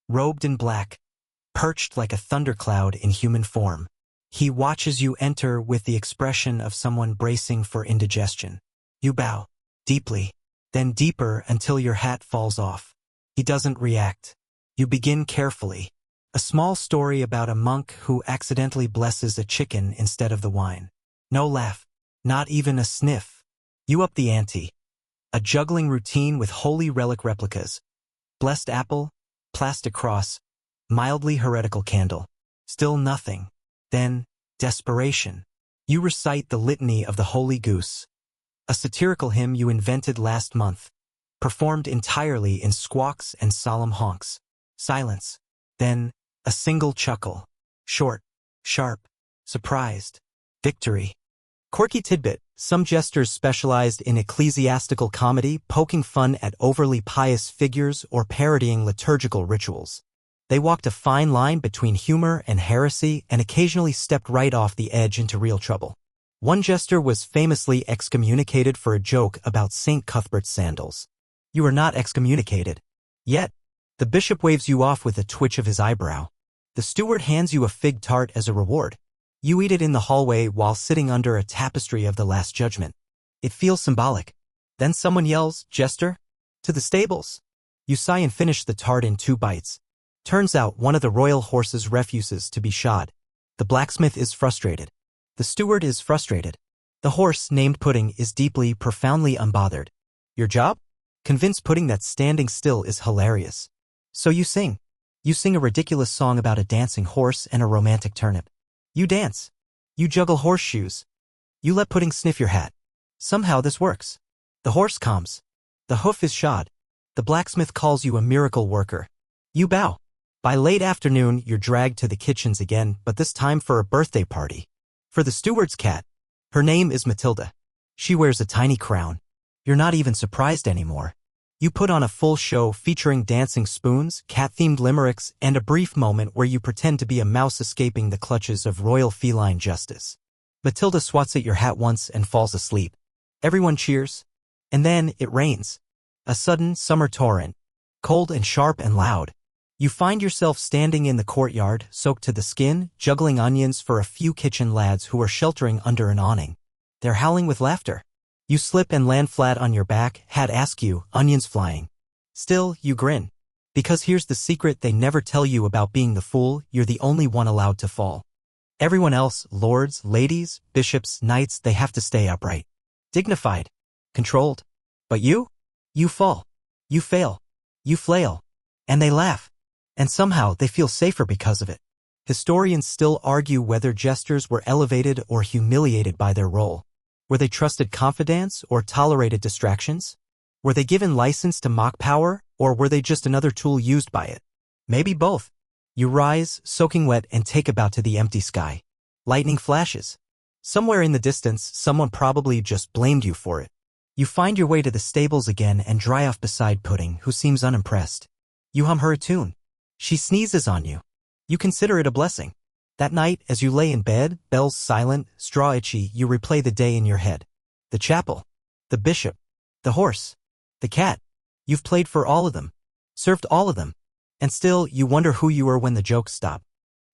robed in black, perched like a thundercloud in human form. He watches you enter with the expression of someone bracing for indigestion. You bow, deeply, then deeper until your hat falls off. He doesn't react. You begin carefully. A small story about a monk who accidentally blesses a chicken instead of the wine. No laugh. Not even a sniff. You up the ante. A juggling routine with holy relic replicas. Blessed apple, plastic cross, mildly heretical candle. Still nothing. Then, desperation. You recite the litany of the Holy Goose. A satirical hymn you invented last month. Performed entirely in squawks and solemn honks. Silence. Then, a single chuckle. Short, sharp, surprised. Victory. Quirky tidbit. Some jesters specialized in ecclesiastical comedy, poking fun at overly pious figures or parodying liturgical rituals. They walked a fine line between humor and heresy and occasionally stepped right off the edge into real trouble. One jester was famously excommunicated for a joke about St. Cuthbert's sandals. You are not excommunicated. Yet, the bishop waves you off with a twitch of his eyebrow. The steward hands you a fig tart as a reward. You eat it in the hallway while sitting under a tapestry of the Last Judgment. It feels symbolic. Then someone yells, "Jester? To the stables!" You sigh and finish the tart in 2 bites. Turns out one of the royal horses refuses to be shod. The blacksmith is frustrated. The steward is frustrated. The horse, named Pudding, is deeply, profoundly unbothered. Your job? Convince Pudding that standing still is hilarious. So you sing. You sing a ridiculous song about a dancing horse and a romantic turnip. You dance. You juggle horseshoes. You let Pudding sniff your hat. Somehow this works. The horse calms. The hoof is shod. The blacksmith calls you a miracle worker. You bow. By late afternoon, you're dragged to the kitchens again, but this time for a birthday party. For the steward's cat. Her name is Matilda. She wears a tiny crown. You're not even surprised anymore. You put on a full show featuring dancing spoons, cat-themed limericks, and a brief moment where you pretend to be a mouse escaping the clutches of royal feline justice. Matilda swats at your hat once and falls asleep. Everyone cheers. And then it rains. A sudden summer torrent. Cold and sharp and loud. You find yourself standing in the courtyard, soaked to the skin, juggling onions for a few kitchen lads who are sheltering under an awning. They're howling with laughter. You slip and land flat on your back, hat askew, onions flying. Still, you grin. Because here's the secret they never tell you about being the fool, you're the only one allowed to fall. Everyone else, lords, ladies, bishops, knights, they have to stay upright. Dignified. Controlled. But you? You fall. You fail. You flail. And they laugh. And somehow they feel safer because of it. Historians still argue whether jesters were elevated or humiliated by their role. Were they trusted confidants or tolerated distractions? Were they given license to mock power, or were they just another tool used by it? Maybe both. You rise, soaking wet, and take a bow to the empty sky. Lightning flashes. Somewhere in the distance, someone probably just blamed you for it. You find your way to the stables again and dry off beside Pudding, who seems unimpressed. You hum her a tune. She sneezes on you. You consider it a blessing. That night, as you lay in bed, bells silent, straw itchy, you replay the day in your head. The chapel. The bishop. The horse. The cat. You've played for all of them. Served all of them. And still, you wonder who you were when the jokes stop.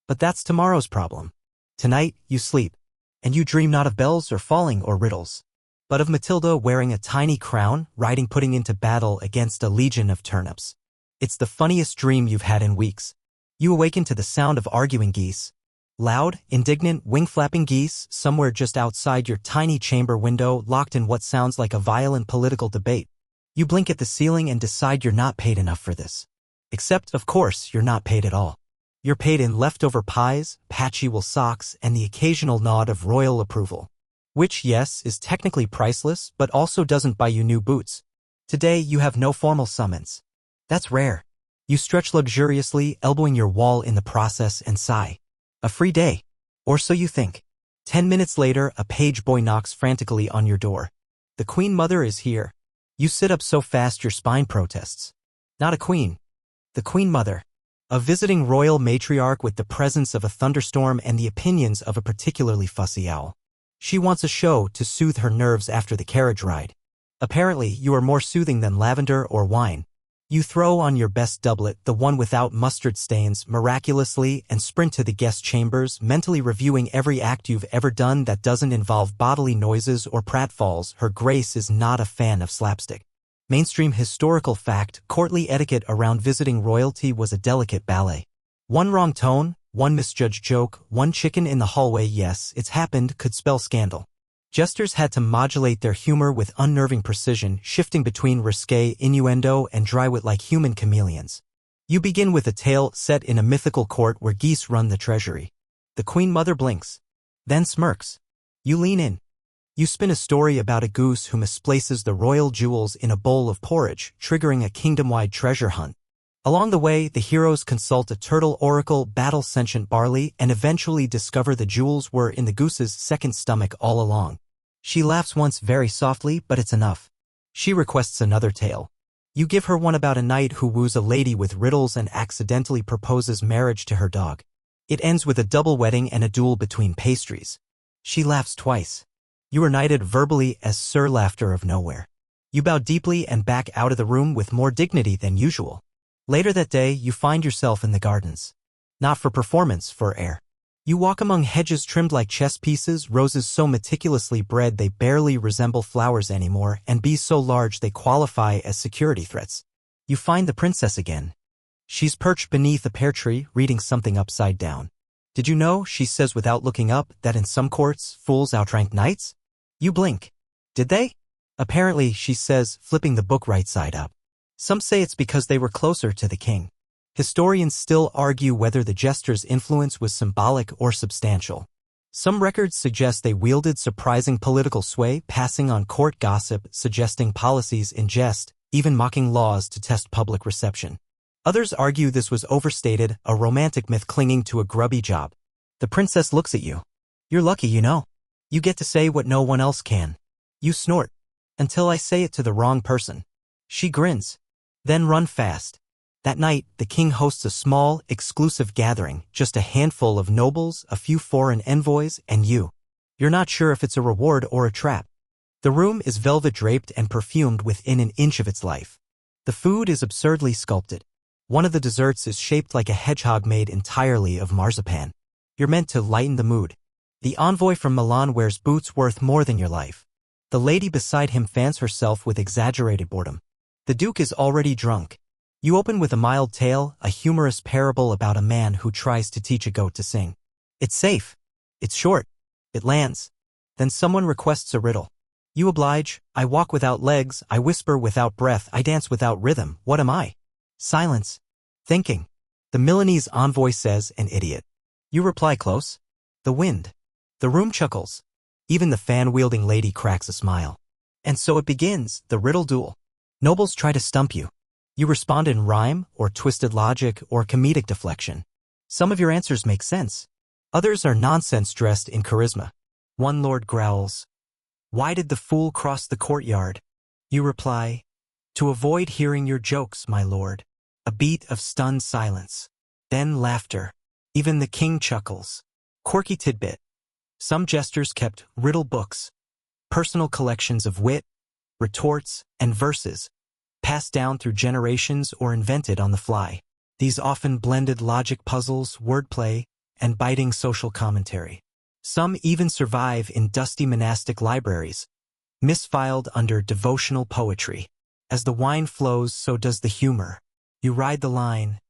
But that's tomorrow's problem. Tonight, you sleep. And you dream not of bells or falling or riddles, but of Matilda wearing a tiny crown, riding Pudding into battle against a legion of turnips. It's the funniest dream you've had in weeks. You awaken to the sound of arguing geese. Loud, indignant, wing-flapping geese, somewhere just outside your tiny chamber window, locked in what sounds like a violent political debate. You blink at the ceiling and decide you're not paid enough for this. Except, of course, you're not paid at all. You're paid in leftover pies, patchy wool socks, and the occasional nod of royal approval. Which, yes, is technically priceless, but also doesn't buy you new boots. Today, you have no formal summons. That's rare. You stretch luxuriously, elbowing your wall in the process, and sigh. A free day. Or so you think. 10 minutes later, a page boy knocks frantically on your door. The Queen Mother is here. You sit up so fast your spine protests. Not a queen. The Queen Mother. A visiting royal matriarch with the presence of a thunderstorm and the opinions of a particularly fussy owl. She wants a show to soothe her nerves after the carriage ride. Apparently, you are more soothing than lavender or wine. You throw on your best doublet, the one without mustard stains, miraculously, and sprint to the guest chambers, mentally reviewing every act you've ever done that doesn't involve bodily noises or pratfalls. Her Grace is not a fan of slapstick. Mainstream historical fact, courtly etiquette around visiting royalty was a delicate ballet. One wrong tone, one misjudged joke, one chicken in the hallway, yes, it's happened, could spell scandal. Jesters had to modulate their humor with unnerving precision, shifting between risque innuendo and dry wit like human chameleons. You begin with a tale set in a mythical court where geese run the treasury. The Queen Mother blinks. Then smirks. You lean in. You spin a story about a goose who misplaces the royal jewels in a bowl of porridge, triggering a kingdom-wide treasure hunt. Along the way, the heroes consult a turtle oracle, battle sentient barley, and eventually discover the jewels were in the goose's second stomach all along. She laughs once very softly, but it's enough. She requests another tale. You give her one about a knight who woos a lady with riddles and accidentally proposes marriage to her dog. It ends with a double wedding and a duel between pastries. She laughs twice. You are knighted verbally as Sir Laughter of Nowhere. You bow deeply and back out of the room with more dignity than usual. Later that day, you find yourself in the gardens. Not for performance, for air. You walk among hedges trimmed like chess pieces, roses so meticulously bred they barely resemble flowers anymore, and bees so large they qualify as security threats. You find the princess again. She's perched beneath a pear tree, reading something upside down. Did you know, she says without looking up, that in some courts, fools outrank knights? You blink. Did they? Apparently, she says, flipping the book right side up. Some say it's because they were closer to the king. Historians still argue whether the jester's influence was symbolic or substantial. Some records suggest they wielded surprising political sway, passing on court gossip, suggesting policies in jest, even mocking laws to test public reception. Others argue this was overstated, a romantic myth clinging to a grubby job. The princess looks at you. You're lucky, you know. You get to say what no one else can. You snort. Until I say it to the wrong person. She grins. Then run fast. That night, the king hosts a small, exclusive gathering, just a handful of nobles, a few foreign envoys, and you. You're not sure if it's a reward or a trap. The room is velvet draped and perfumed within an inch of its life. The food is absurdly sculpted. One of the desserts is shaped like a hedgehog made entirely of marzipan. You're meant to lighten the mood. The envoy from Milan wears boots worth more than your life. The lady beside him fans herself with exaggerated boredom. The duke is already drunk. You open with a mild tale, a humorous parable about a man who tries to teach a goat to sing. It's safe. It's short. It lands. Then someone requests a riddle. You oblige. I walk without legs, I whisper without breath, I dance without rhythm. What am I? Silence. Thinking. The Milanese envoy says, an idiot. You reply close. The wind. The room chuckles. Even the fan-wielding lady cracks a smile. And so it begins, the riddle duel. Nobles try to stump you. You respond in rhyme, or twisted logic, or comedic deflection. Some of your answers make sense. Others are nonsense dressed in charisma. One lord growls, "Why did the fool cross the courtyard?" You reply, "To avoid hearing your jokes, my lord." A beat of stunned silence. Then laughter. Even the king chuckles. Quirky tidbit. Some jesters kept riddle books, personal collections of wit, retorts, and verses, passed down through generations or invented on the fly. These often blended logic puzzles, wordplay, and biting social commentary. Some even survive in dusty monastic libraries, misfiled under devotional poetry. As the wine flows, so does the humor. You ride the line,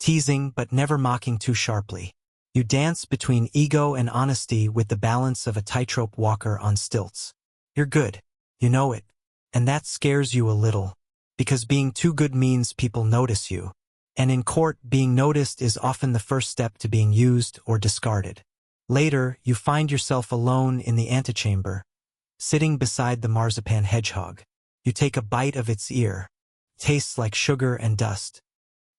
teasing but never mocking too sharply. You dance between ego and honesty with the balance of a tightrope walker on stilts. You're good. You know it. And that scares you a little, because being too good means people notice you. And in court, being noticed is often the first step to being used or discarded. Later, you find yourself alone in the antechamber, sitting beside the marzipan hedgehog. You take a bite of its ear. Tastes like sugar and dust.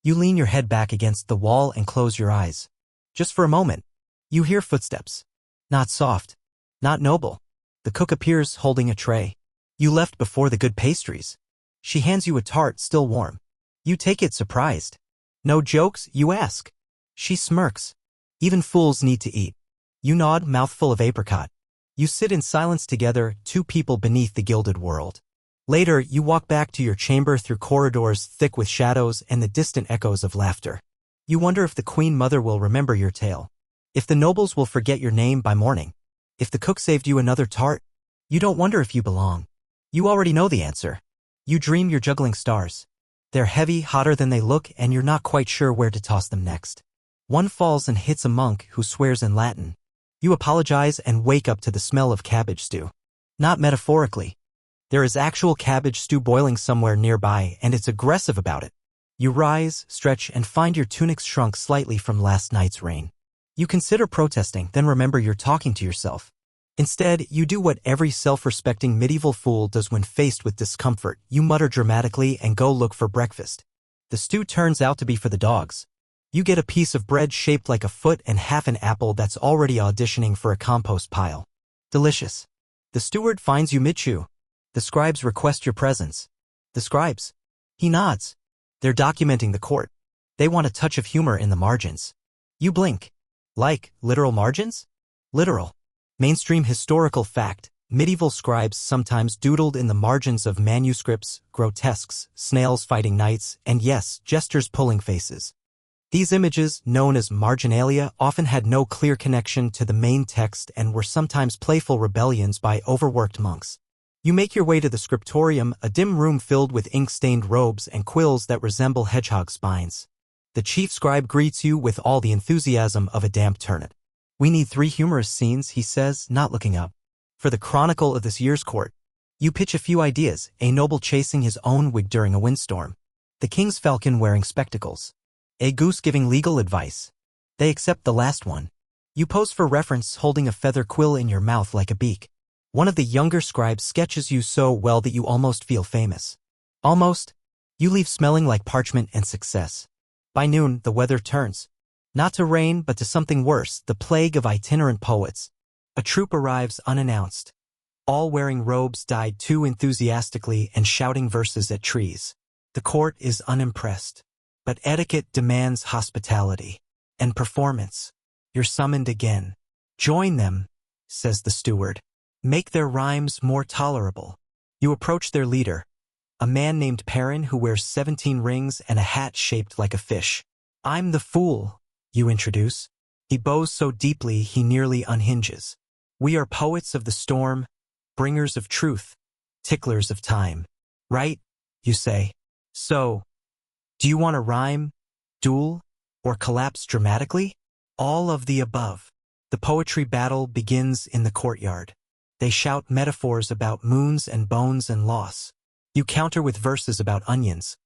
You lean your head back against the wall and close your eyes. Just for a moment, you hear footsteps. Not soft, not noble. The cook appears holding a tray. You left before the good pastries. She hands you a tart still warm. You take it surprised. No jokes, you ask. She smirks. Even fools need to eat. You nod, mouthful of apricot. You sit in silence together, two people beneath the gilded world. Later, you walk back to your chamber through corridors thick with shadows and the distant echoes of laughter. You wonder if the Queen Mother will remember your tale. If the nobles will forget your name by morning. If the cook saved you another tart. You don't wonder if you belong. You already know the answer. You dream you're juggling stars. They're heavy, hotter than they look, and you're not quite sure where to toss them next. One falls and hits a monk who swears in Latin. You apologize and wake up to the smell of cabbage stew. Not metaphorically. There is actual cabbage stew boiling somewhere nearby, and it's aggressive about it. You rise, stretch, and find your tunics shrunk slightly from last night's rain. You consider protesting, then remember you're talking to yourself. Instead, you do what every self-respecting medieval fool does when faced with discomfort. You mutter dramatically and go look for breakfast. The stew turns out to be for the dogs. You get a piece of bread shaped like a foot and half an apple that's already auditioning for a compost pile. Delicious. The steward finds you mid-chew. The scribes request your presence. The scribes? He nods. They're documenting the court. They want a touch of humor in the margins. You blink. Like, literal margins? Literal. Mainstream historical fact. Medieval scribes sometimes doodled in the margins of manuscripts, grotesques, snails fighting knights, and yes, jesters pulling faces. These images, known as marginalia, often had no clear connection to the main text and were sometimes playful rebellions by overworked monks. You make your way to the scriptorium, a dim room filled with ink-stained robes and quills that resemble hedgehog spines. The chief scribe greets you with all the enthusiasm of a damp turnip. "We need 3 humorous scenes," he says, not looking up. "For the chronicle of this year's court." You pitch a few ideas, a noble chasing his own wig during a windstorm. The king's falcon wearing spectacles. A goose giving legal advice. They accept the last one. You pose for reference, holding a feather quill in your mouth like a beak. One of the younger scribes sketches you so well that you almost feel famous. Almost. You leave smelling like parchment and success. By noon, the weather turns. Not to rain, but to something worse, the plague of itinerant poets. A troupe arrives unannounced. All wearing robes dyed too enthusiastically and shouting verses at trees. The court is unimpressed. But etiquette demands hospitality. And performance. You're summoned again. "Join them," says the steward. "Make their rhymes more tolerable." You approach their leader, a man named Perrin who wears 17 rings and a hat shaped like a fish. "I'm the fool," you introduce. He bows so deeply he nearly unhinges. "We are poets of the storm, bringers of truth, ticklers of time." "Right," you say. "So, do you want to rhyme, duel, or collapse dramatically?" "All of the above." The poetry battle begins in the courtyard. They shout metaphors about moons and bones and loss. You counter with verses about onions,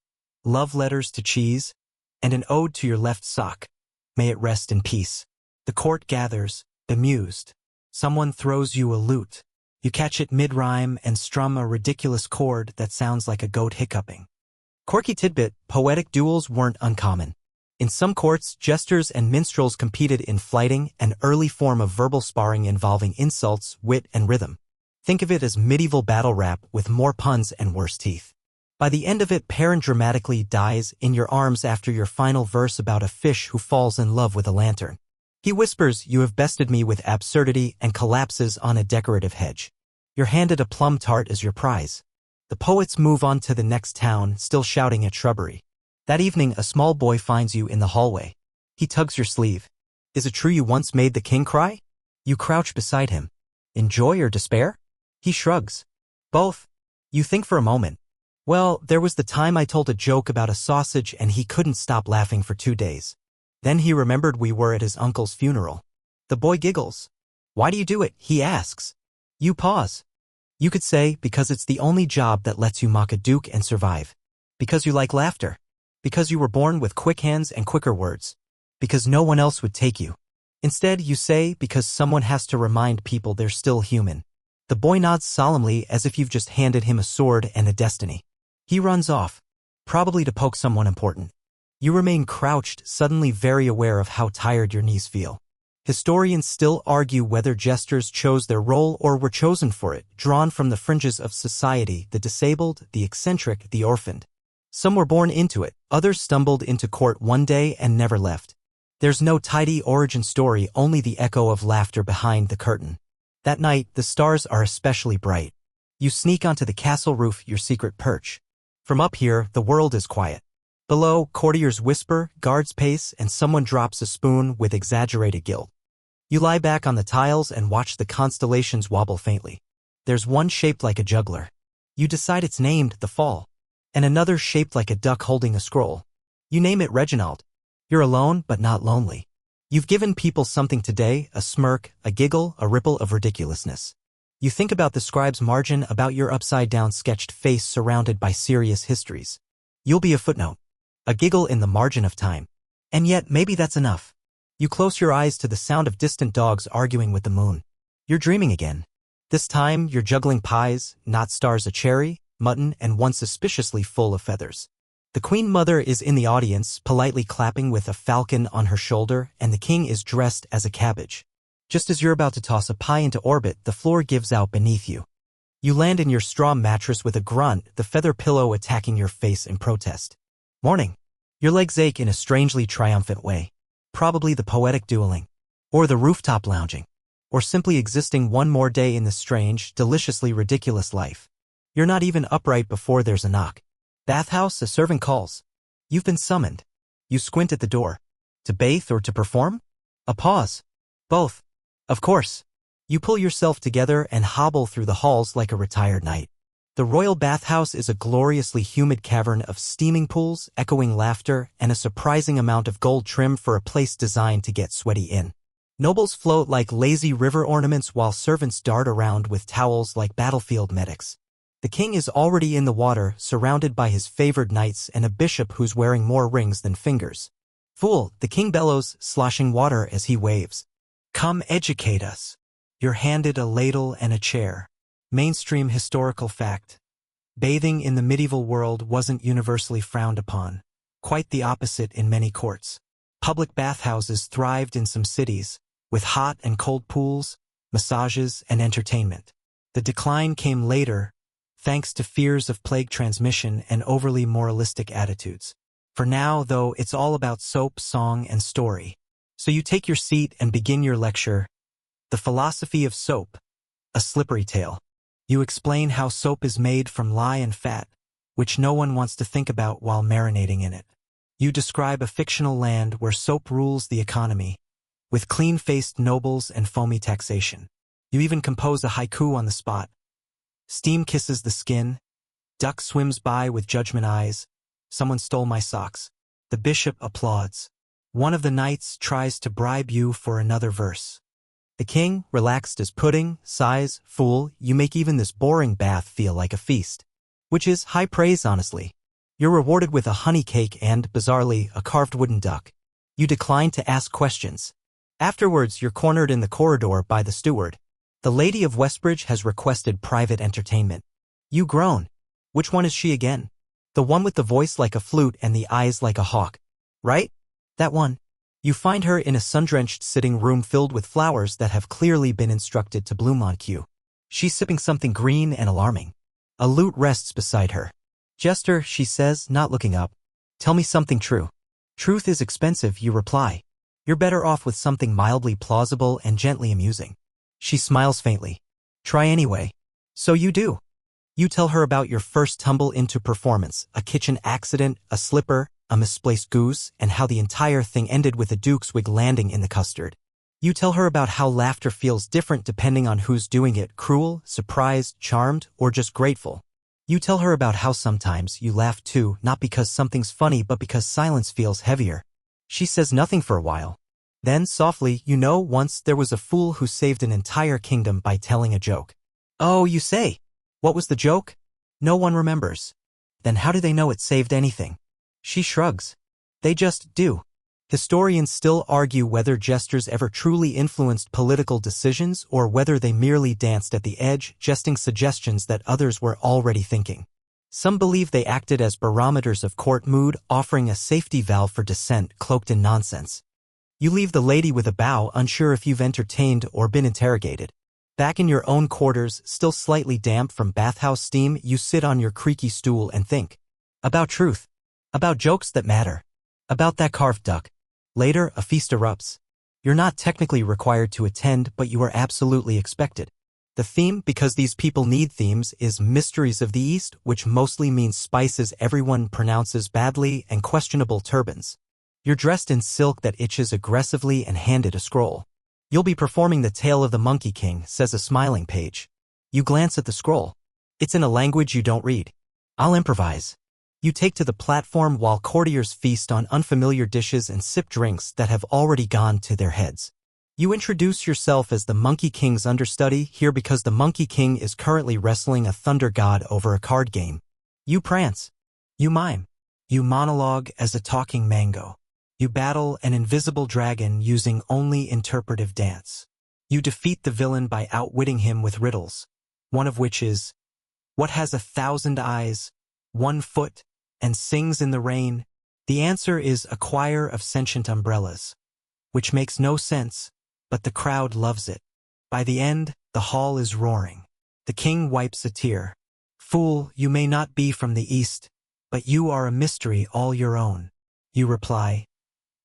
love letters to cheese, and an ode to your left sock. May it rest in peace. The court gathers, bemused. Someone throws you a lute. You catch it mid-rhyme and strum a ridiculous chord that sounds like a goat hiccuping. Quirky tidbit, poetic duels weren't uncommon. In some courts, jesters and minstrels competed in flighting, an early form of verbal sparring involving insults, wit, and rhythm. Think of it as medieval battle rap with more puns and worse teeth. By the end of it, Perrin dramatically dies in your arms after your final verse about a fish who falls in love with a lantern. He whispers, "You have bested me with absurdity," and collapses on a decorative hedge. You're handed a plum tart as your prize. The poets move on to the next town, still shouting at shrubbery. That evening, a small boy finds you in the hallway. He tugs your sleeve. Is it true you once made the king cry? You crouch beside him. In joy or despair? He shrugs. Both. You think for a moment. Well, there was the time I told a joke about a sausage and he couldn't stop laughing for 2 days. Then he remembered we were at his uncle's funeral. The boy giggles. Why do you do it? He asks. You pause. You could say, because it's the only job that lets you mock a duke and survive. Because you like laughter. Because you were born with quick hands and quicker words. Because no one else would take you. Instead, you say, because someone has to remind people they're still human. The boy nods solemnly as if you've just handed him a sword and a destiny. He runs off, probably to poke someone important. You remain crouched, suddenly very aware of how tired your knees feel. Historians still argue whether jesters chose their role or were chosen for it, drawn from the fringes of society, the disabled, the eccentric, the orphaned. Some were born into it, others stumbled into court one day and never left. There's no tidy origin story, only the echo of laughter behind the curtain. That night, the stars are especially bright. You sneak onto the castle roof, your secret perch. From up here, the world is quiet. Below, courtiers whisper, guards pace, and someone drops a spoon with exaggerated guilt. You lie back on the tiles and watch the constellations wobble faintly. There's one shaped like a juggler. You decide it's named the Fall. And another shaped like a duck holding a scroll. You name it Reginald. You're alone, but not lonely. You've given people something today, a smirk, a giggle, a ripple of ridiculousness. You think about the scribe's margin, about your upside-down sketched face surrounded by serious histories. You'll be a footnote. A giggle in the margin of time. And yet, maybe that's enough. You close your eyes to the sound of distant dogs arguing with the moon. You're dreaming again. This time, you're juggling pies, not stars a cherry, mutton, and one suspiciously full of feathers. The Queen Mother is in the audience, politely clapping with a falcon on her shoulder, and the king is dressed as a cabbage. Just as you're about to toss a pie into orbit, the floor gives out beneath you. You land in your straw mattress with a grunt, the feather pillow attacking your face in protest. Morning. Your legs ache in a strangely triumphant way. Probably the poetic dueling. Or the rooftop lounging. Or simply existing one more day in this strange, deliciously ridiculous life. You're not even upright before there's a knock. Bathhouse, a servant calls. You've been summoned. You squint at the door. To bathe or to perform? A pause. Both. Of course. You pull yourself together and hobble through the halls like a retired knight. The royal bathhouse is a gloriously humid cavern of steaming pools, echoing laughter, and a surprising amount of gold trim for a place designed to get sweaty in. Nobles float like lazy river ornaments while servants dart around with towels like battlefield medics. The king is already in the water, surrounded by his favored knights and a bishop who's wearing more rings than fingers. Fool, the king bellows, sloshing water as he waves. Come educate us. You're handed a ladle and a chair. Mainstream historical fact. Bathing in the medieval world wasn't universally frowned upon. Quite the opposite in many courts. Public bathhouses thrived in some cities, with hot and cold pools, massages, and entertainment. The decline came later, thanks to fears of plague transmission and overly moralistic attitudes. For now, though, it's all about soap, song, and story. So you take your seat and begin your lecture. The philosophy of soap. A slippery tale. You explain how soap is made from lye and fat, which no one wants to think about while marinating in it. You describe a fictional land where soap rules the economy, with clean-faced nobles and foamy taxation. You even compose a haiku on the spot. Steam kisses the skin. Duck swims by with judgment eyes. Someone stole my socks. The bishop applauds. One of the knights tries to bribe you for another verse. The king, relaxed as pudding, sighs, fool, you make even this boring bath feel like a feast. Which is high praise, honestly. You're rewarded with a honey cake and, bizarrely, a carved wooden duck. You decline to ask questions. Afterwards, you're cornered in the corridor by the steward. The Lady of Westbridge has requested private entertainment. You groan. Which one is she again? The one with the voice like a flute and the eyes like a hawk. Right? That one. You find her in a sun-drenched sitting room filled with flowers that have clearly been instructed to bloom on cue. She's sipping something green and alarming. A lute rests beside her. Jester, she says, not looking up. Tell me something true. Truth is expensive, you reply. You're better off with something mildly plausible and gently amusing. She smiles faintly. Try anyway. So you do. You tell her about your first tumble into performance, a kitchen accident, a slipper, a misplaced goose, and how the entire thing ended with a duke's wig landing in the custard. You tell her about how laughter feels different depending on who's doing it, cruel, surprised, charmed, or just grateful. You tell her about how sometimes you laugh too, not because something's funny but because silence feels heavier. She says nothing for a while. Then, softly, you know, once there was a fool who saved an entire kingdom by telling a joke. Oh, you say? What was the joke? No one remembers. Then how do they know it saved anything? She shrugs. They just do. Historians still argue whether jesters ever truly influenced political decisions or whether they merely danced at the edge, jesting suggestions that others were already thinking. Some believe they acted as barometers of court mood, offering a safety valve for dissent cloaked in nonsense. You leave the lady with a bow, unsure if you've entertained or been interrogated. Back in your own quarters, still slightly damp from bathhouse steam, you sit on your creaky stool and think. About truth. About jokes that matter. About that carved duck. Later, a feast erupts. You're not technically required to attend, but you are absolutely expected. The theme, because these people need themes, is Mysteries of the East, which mostly means spices everyone pronounces badly and questionable turbans. You're dressed in silk that itches aggressively and handed a scroll. You'll be performing the tale of the Monkey King, says a smiling page. You glance at the scroll. It's in a language you don't read. I'll improvise. You take to the platform while courtiers feast on unfamiliar dishes and sip drinks that have already gone to their heads. You introduce yourself as the Monkey King's understudy, here because the Monkey King is currently wrestling a thunder god over a card game. You prance. You mime. You monologue as a talking mango. You battle an invisible dragon using only interpretive dance. You defeat the villain by outwitting him with riddles, one of which is, what has 1,000 eyes, 1 foot, and sings in the rain? The answer is a choir of sentient umbrellas, which makes no sense, but the crowd loves it. By the end, the hall is roaring. The king wipes a tear. Fool, you may not be from the east, but you are a mystery all your own. You reply,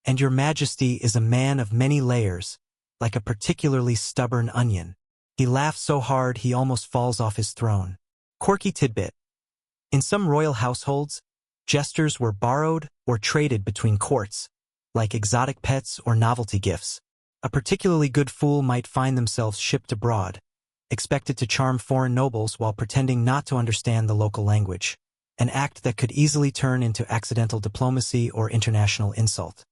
and your majesty is a man of many layers, like a particularly stubborn onion. He laughs so hard he almost falls off his throne. Quirky tidbit. In some royal households, jesters were borrowed or traded between courts, like exotic pets or novelty gifts. A particularly good fool might find themselves shipped abroad, expected to charm foreign nobles while pretending not to understand the local language, an act that could easily turn into accidental diplomacy or international insult.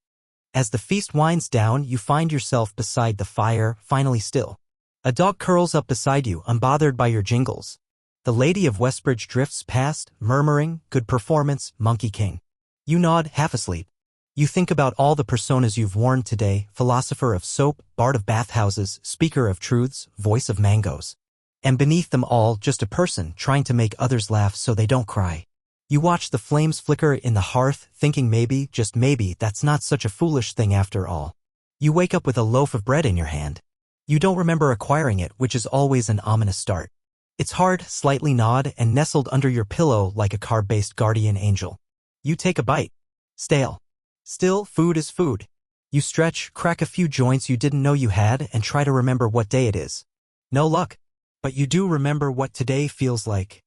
As the feast winds down, you find yourself beside the fire, finally still. A dog curls up beside you, unbothered by your jingles. The Lady of Westbridge drifts past, murmuring, good performance, Monkey King. You nod, half asleep. You think about all the personas you've worn today, philosopher of soap, bard of bathhouses, speaker of truths, voice of mangoes. And beneath them all, just a person trying to make others laugh so they don't cry. You watch the flames flicker in the hearth, thinking maybe, just maybe, that's not such a foolish thing after all. You wake up with a loaf of bread in your hand. You don't remember acquiring it, which is always an ominous start. It's hard, slightly gnawed, and nestled under your pillow like a carb-based guardian angel. You take a bite. Stale. Still, food is food. You stretch, crack a few joints you didn't know you had, and try to remember what day it is. No luck. But you do remember what today feels like.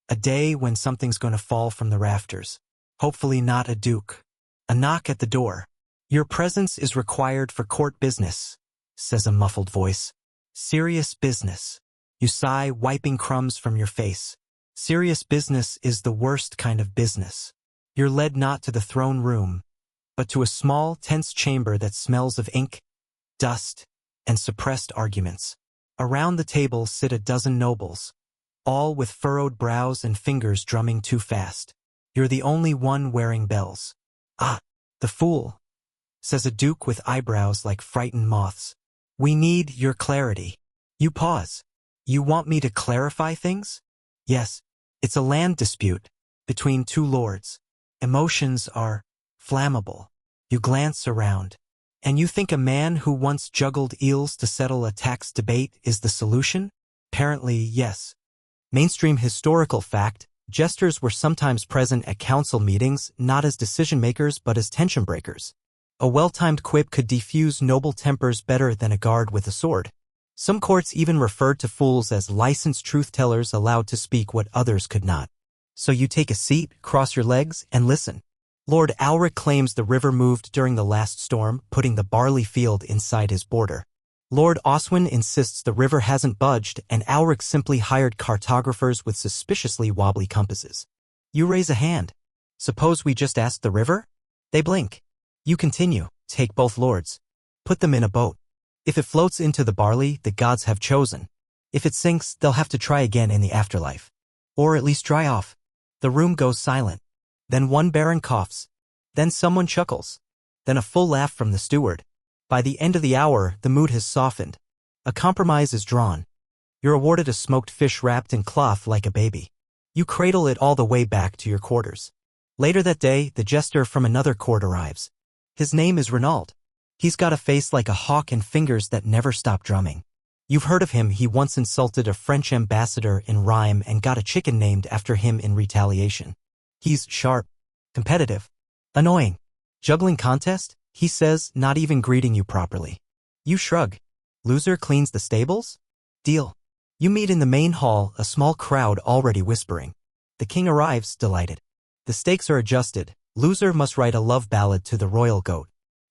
A day when something's going to fall from the rafters. Hopefully not a duke. A knock at the door. Your presence is required for court business, says a muffled voice. Serious business. You sigh, wiping crumbs from your face. Serious business is the worst kind of business. You're led not to the throne room, but to a small, tense chamber that smells of ink, dust, and suppressed arguments. Around the table sit a dozen nobles, all with furrowed brows and fingers drumming too fast. You're the only one wearing bells. Ah, the fool. says a duke with eyebrows like frightened moths. We need your clarity. You pause. You want me to clarify things? Yes, it's a land dispute between two lords. Emotions are flammable. You glance around, and you think a man who once juggled eels to settle a tax debate is the solution? Apparently, yes. Mainstream historical fact, jesters were sometimes present at council meetings not as decision-makers but as tension breakers. A well-timed quip could defuse noble tempers better than a guard with a sword. Some courts even referred to fools as licensed truth-tellers allowed to speak what others could not. So you take a seat, cross your legs, and listen. Lord Alric claims the river moved during the last storm, putting the barley field inside his border. Lord Oswin insists the river hasn't budged, and Alric simply hired cartographers with suspiciously wobbly compasses. You raise a hand. Suppose we just ask the river? They blink. You continue, take both lords. Put them in a boat. If it floats into the barley, the gods have chosen. If it sinks, they'll have to try again in the afterlife. Or at least dry off. The room goes silent. Then one baron coughs. Then someone chuckles. Then a full laugh from the steward. By the end of the hour, the mood has softened. A compromise is drawn. You're awarded a smoked fish wrapped in cloth like a baby. You cradle it all the way back to your quarters. Later that day, the jester from another court arrives. His name is Renaud. He's got a face like a hawk and fingers that never stop drumming. You've heard of him. He once insulted a French ambassador in rhyme and got a chicken named after him in retaliation. He's sharp, competitive, annoying. Juggling contest? He says, not even greeting you properly. You shrug. Loser cleans the stables? Deal. You meet in the main hall, a small crowd already whispering. The king arrives, delighted. The stakes are adjusted. Loser must write a love ballad to the royal goat.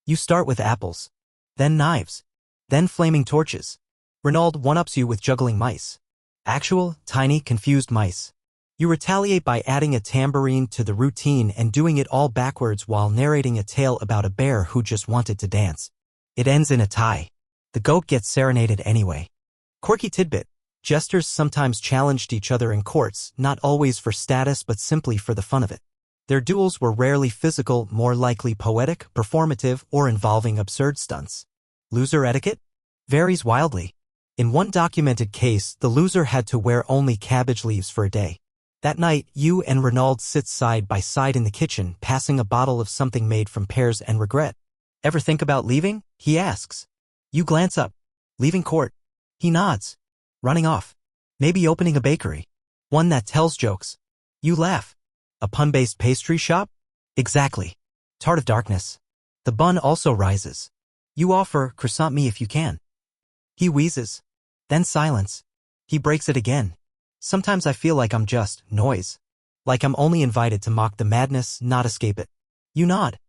You start with apples. Then knives. Then flaming torches. Renaud one-ups you with juggling mice. Actual, tiny, confused mice. You retaliate by adding a tambourine to the routine and doing it all backwards while narrating a tale about a bear who just wanted to dance. It ends in a tie. The goat gets serenaded anyway. Quirky tidbit. Jesters sometimes challenged each other in courts, not always for status but simply for the fun of it. Their duels were rarely physical, more likely poetic, performative, or involving absurd stunts. Loser etiquette? Varies wildly. In one documented case, the loser had to wear only cabbage leaves for a day. That night, you and Renaud sit side by side in the kitchen, passing a bottle of something made from pears and regret. Ever think about leaving? He asks. You glance up. Leaving court. He nods. Running off. Maybe opening a bakery. One that tells jokes. You laugh. A pun-based pastry shop? Exactly. Tart of darkness. The bun also rises. You offer, croissant me if you can. He wheezes. Then silence. He breaks it again. Sometimes I feel like I'm just noise. Like I'm only invited to mock the madness, not escape it. You nod.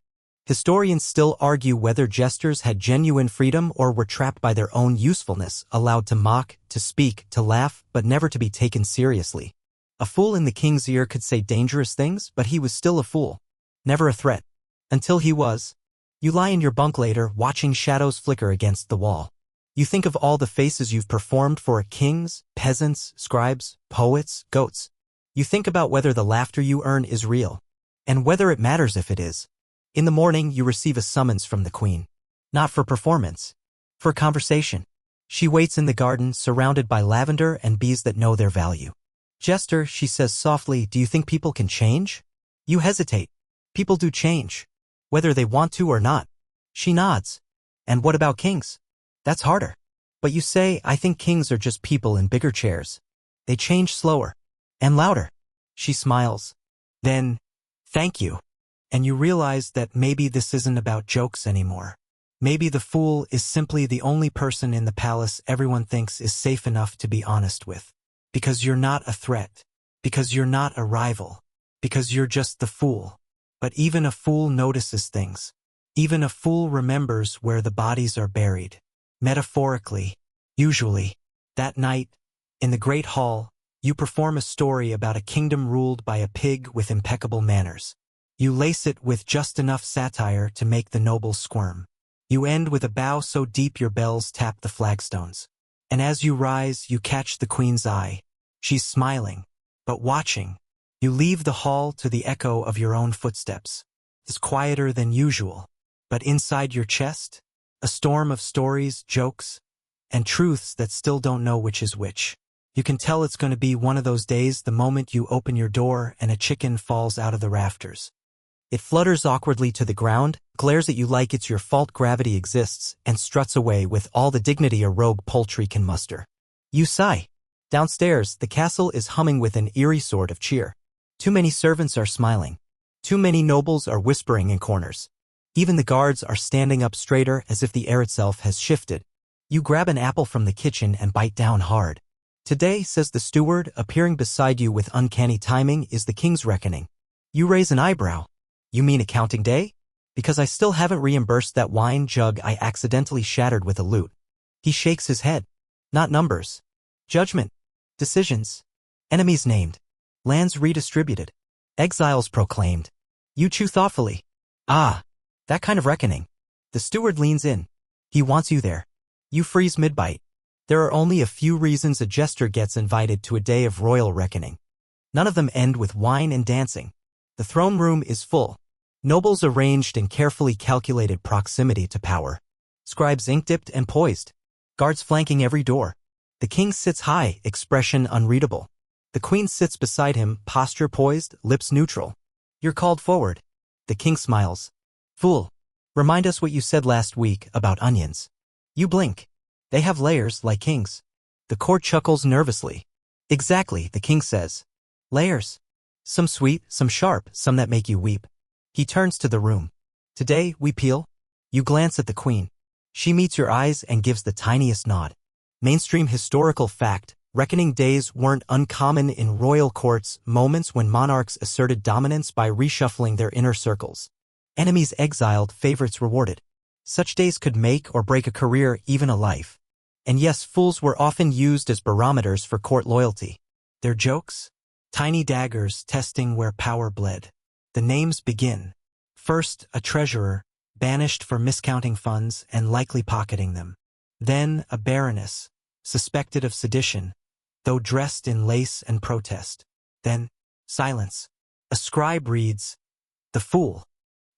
Historians still argue whether jesters had genuine freedom or were trapped by their own usefulness, allowed to mock, to speak, to laugh, but never to be taken seriously. A fool in the king's ear could say dangerous things, but he was still a fool. Never a threat. Until he was. You lie in your bunk later, watching shadows flicker against the wall. You think of all the faces you've performed for kings, peasants, scribes, poets, goats. You think about whether the laughter you earn is real, and whether it matters if it is. In the morning, you receive a summons from the queen. Not for performance. For conversation. She waits in the garden, surrounded by lavender and bees that know their value. Jester, she says softly, do you think people can change? You hesitate. People do change. Whether they want to or not. She nods. And what about kings? That's harder. But you say, I think kings are just people in bigger chairs. They change slower. And louder. She smiles. Then, thank you. And you realize that maybe this isn't about jokes anymore. Maybe the fool is simply the only person in the palace everyone thinks is safe enough to be honest with. Because you're not a threat. Because you're not a rival. Because you're just the fool. But even a fool notices things. Even a fool remembers where the bodies are buried. Metaphorically, usually. That night, in the great hall, you perform a story about a kingdom ruled by a pig with impeccable manners. You lace it with just enough satire to make the nobles squirm. You end with a bow so deep your bells tap the flagstones. And as you rise, you catch the queen's eye. She's smiling, but watching. You leave the hall to the echo of your own footsteps. It's quieter than usual. But inside your chest, a storm of stories, jokes, and truths that still don't know which is which. You can tell it's going to be one of those days the moment you open your door and a chicken falls out of the rafters. It flutters awkwardly to the ground, glares at you like it's your fault gravity exists, and struts away with all the dignity a rogue poultry can muster. You sigh. Downstairs, the castle is humming with an eerie sort of cheer. Too many servants are smiling. Too many nobles are whispering in corners. Even the guards are standing up straighter as if the air itself has shifted. You grab an apple from the kitchen and bite down hard. Today, says the steward, appearing beside you with uncanny timing, is the king's reckoning. You raise an eyebrow. You mean accounting day? Because I still haven't reimbursed that wine jug I accidentally shattered with a lute. He shakes his head. Not numbers. Judgment. Decisions. Enemies named. Lands redistributed. Exiles proclaimed. You chew thoughtfully. Ah, that kind of reckoning. The steward leans in. He wants you there. You freeze mid-bite. There are only a few reasons a jester gets invited to a day of royal reckoning. None of them end with wine and dancing. The throne room is full. Nobles arranged in carefully calculated proximity to power. Scribes ink-dipped and poised. Guards flanking every door. The king sits high, expression unreadable. The queen sits beside him, posture poised, lips neutral. You're called forward. The king smiles. Fool. Remind us what you said last week about onions. You blink. They have layers like kings. The court chuckles nervously. Exactly, the king says. Layers. Some sweet, some sharp, some that make you weep. He turns to the room. Today, we peel. You glance at the queen. She meets your eyes and gives the tiniest nod. Mainstream historical fact, reckoning days weren't uncommon in royal courts, moments when monarchs asserted dominance by reshuffling their inner circles. Enemies exiled, favorites rewarded. Such days could make or break a career, even a life. And yes, fools were often used as barometers for court loyalty. Their jokes? Tiny daggers testing where power bled. The names begin. First, a treasurer, banished for miscounting funds and likely pocketing them. Then, a baroness, suspected of sedition, though dressed in lace and protest. Then, silence. A scribe reads, "The fool."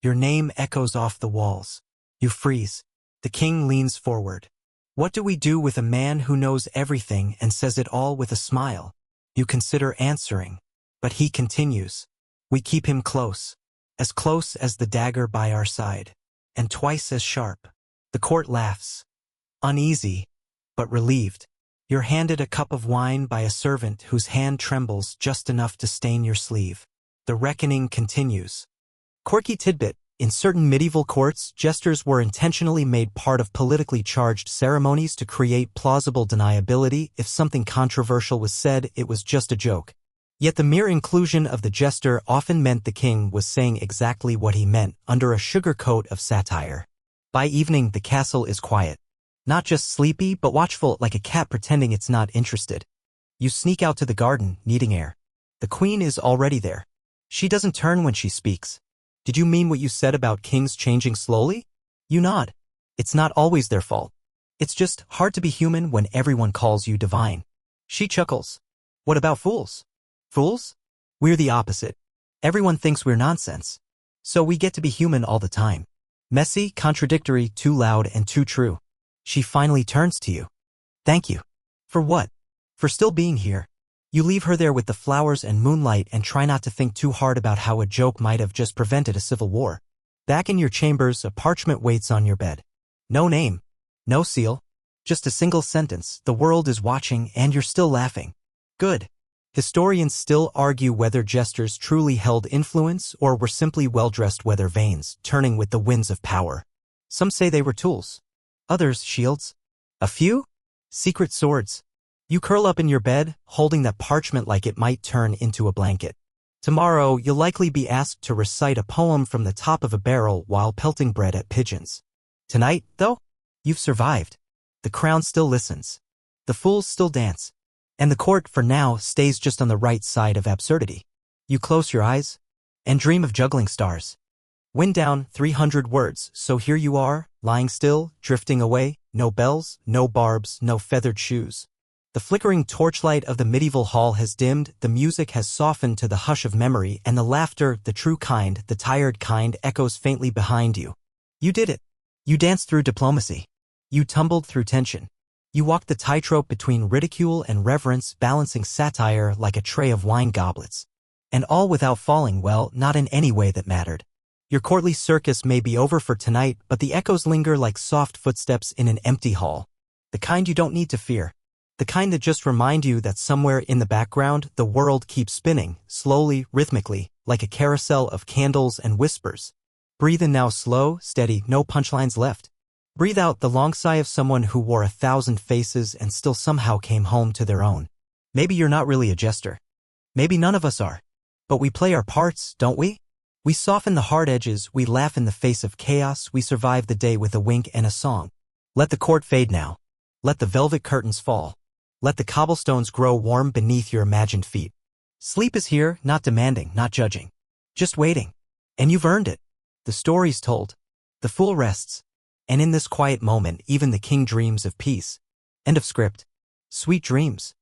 Your name echoes off the walls. You freeze. The king leans forward. What do we do with a man who knows everything and says it all with a smile? You consider answering, but he continues. We keep him close as the dagger by our side, and twice as sharp. The court laughs. Uneasy, but relieved. You're handed a cup of wine by a servant whose hand trembles just enough to stain your sleeve. The reckoning continues. Quirky tidbit. In certain medieval courts, jesters were intentionally made part of politically charged ceremonies to create plausible deniability. If something controversial was said, it was just a joke. Yet the mere inclusion of the jester often meant the king was saying exactly what he meant, under a sugar coat of satire. By evening, the castle is quiet. Not just sleepy, but watchful, like a cat pretending it's not interested. You sneak out to the garden, needing air. The queen is already there. She doesn't turn when she speaks. Did you mean what you said about kings changing slowly? You nod. It's not always their fault. It's just hard to be human when everyone calls you divine. She chuckles. What about fools? Fools? We're the opposite. Everyone thinks we're nonsense. So we get to be human all the time. Messy, contradictory, too loud, and too true. She finally turns to you. Thank you. For what? For still being here. You leave her there with the flowers and moonlight and try not to think too hard about how a joke might have just prevented a civil war. Back in your chambers, a parchment waits on your bed. No name. No seal. Just a single sentence. The world is watching and you're still laughing. Good. Historians still argue whether jesters truly held influence or were simply well-dressed weather vanes, turning with the winds of power. Some say they were tools. Others, shields. A few? Secret swords. You curl up in your bed, holding that parchment like it might turn into a blanket. Tomorrow, you'll likely be asked to recite a poem from the top of a barrel while pelting bread at pigeons. Tonight, though, you've survived. The crown still listens. The fools still dance. And the court, for now, stays just on the right side of absurdity. You close your eyes and dream of juggling stars. Wind down 300 words, so here you are, lying still, drifting away, no bells, no barbs, no feathered shoes. The flickering torchlight of the medieval hall has dimmed, the music has softened to the hush of memory, and the laughter, the true kind, the tired kind, echoes faintly behind you. You did it. You danced through diplomacy. You tumbled through tension. You walked the tightrope between ridicule and reverence, balancing satire like a tray of wine goblets. And all without falling, well, not in any way that mattered. Your courtly circus may be over for tonight, but the echoes linger like soft footsteps in an empty hall. The kind you don't need to fear. The kind that just remind you that somewhere in the background, the world keeps spinning, slowly, rhythmically, like a carousel of candles and whispers. Breathe in now, slow, steady, no punchlines left. Breathe out, the long sigh of someone who wore 1,000 faces and still somehow came home to their own. Maybe you're not really a jester. Maybe none of us are. But we play our parts, don't we? We soften the hard edges, we laugh in the face of chaos, we survive the day with a wink and a song. Let the court fade now. Let the velvet curtains fall. Let the cobblestones grow warm beneath your imagined feet. Sleep is here, not demanding, not judging. Just waiting. And you've earned it. The story's told. The fool rests. And in this quiet moment, even the king dreams of peace. End of script. Sweet dreams.